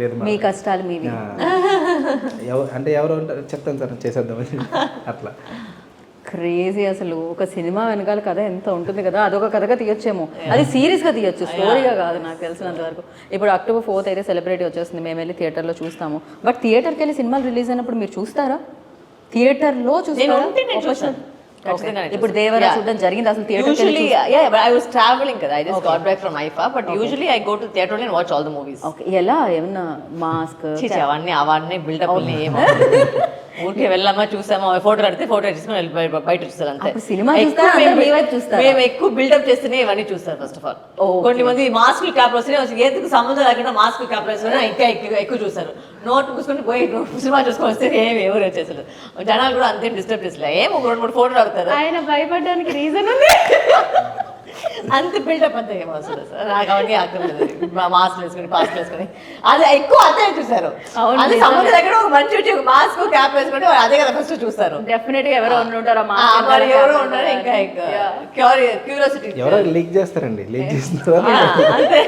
లేదు మీ కష్టాలు మీవి అంటే ఎవరు ఉంటారు చెప్తాను సార్ చేసేద్దామని అట్లా. క్రేజీ అసలు. ఒక సినిమా వెనకాల కథ ఎంత ఉంటుంది కదా, అదొక కథగా తీయొచ్చేమో. అది సీరియస్గా తీయొచ్చు, స్టోరీగా కాదు నాకు తెలిసినంత వరకు. ఇప్పుడు October 4th అయితే సెలబ్రిటీ వచ్చేస్తుంది, మేము వెళ్ళి థియేటర్లో చూస్తాము. బట్ థియేటర్కి వెళ్ళి సినిమాలు రిలీజ్ అయినప్పుడు మీరు చూస్తారా? థియేటర్లో చూస్తారా? ఇప్పుడు దేవరా చూడడం జరిగింది అసలు థియేటర్? I was traveling కదా, I just got back from IFA, but usually I go to theater and watch all the movies. Okay. ఎలా ఏమన్నా మాస్క్ అవన్నీ బిల్డప్ ఊరికే వెళ్ళామా చూసామా ఫోటో అడితే ఫోటో తీసుకుని వెళ్ళి బయట చూస్తారు అంతే. సినిమా మేము ఎక్కువ బిల్డప్ చేస్తేనే ఇవన్నీ చూస్తారు. ఫస్ట్ ఆఫ్ ఆల్ కొన్ని మంది మాస్క్ క్యాప్ వస్తున్నాయి, ఎందుకు సంబంధం లేకుండా మాస్క్ క్యాప్ వేసుకుని ఇంకా ఎక్కువ చూస్తారు. నోట్ మూసుకొని పోయి సినిమా చూసుకొని వస్తే ఏమి ఎవరు వచ్చేసారు. జనాలు కూడా అంతేం డిస్టర్బ్ చేసలే, ఏం 2-3 ఫోటోలు అడుగుతారు. ఆయన భయపడడానికి రీజన్ ఉంది, అంత బిల్డప్ అంతే ఏమో అసలు నాకు అవన్నీ అక్కర్లేదు. మాస్క్ వేసుకుని పాస్క్ వేసుకుని అది ఎక్కువ అంతే చూసారు. అది సంబంధం దగ్గర ఒక మంచి మాస్క్ క్యాప్ వేసుకుంటే అదే కదా ఫస్ట్ చూస్తారు. డెఫినెట్ గా ఎవరో ఉంటారు, ఎవరో ఉంటారు. ఇంకా క్యూరియాసిటీ ఎవరో లీక్ చేస్తారండి, లీక్ చేసిన తర్వాత అంతే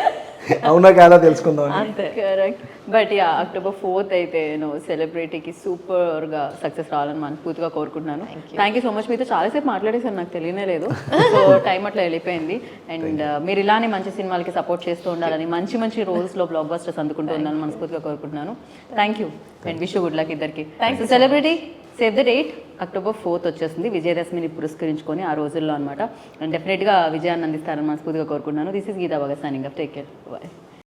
అవునా కాదా తెలుసుకుందాం. అంతే. Correct. But yeah October 4th అయితే నేను సెలబ్రిటీకి సూపర్గా సక్సెస్ రావాలని మనస్ఫూర్తిగా కోరుకుంటున్నాను. Thank you so much. మీతో చాలాసేపు మాట్లాడేసాను, నాకు తెలియనే లేదు. సో టైం అట్లా వెళ్ళిపోయింది. అండ్ మీరు ఇలానే మంచి సినిమాలకి సపోర్ట్ చేస్తూ ఉండాలని, మంచి మంచి రోల్స్లో బ్లాక్ బస్టర్స్ అందుకుంటూ ఉండాలని మనస్ఫూర్తిగా కోరుకుంటున్నాను. Thank you and wish good luck ఇద్దరికి. Thanks. Celebrity save the date October 4th వచ్చేస్తుంది, విజయదశమిని పురస్కరించుకొని ఆ రోజుల్లో అనమాట. అండ్ డెఫినెట్గా విజయాన్ని అందిస్తారని మనస్ఫూర్తిగా కోరుకుంటున్నాను. This is Geeta Bhagat signing off. Take care. Bye.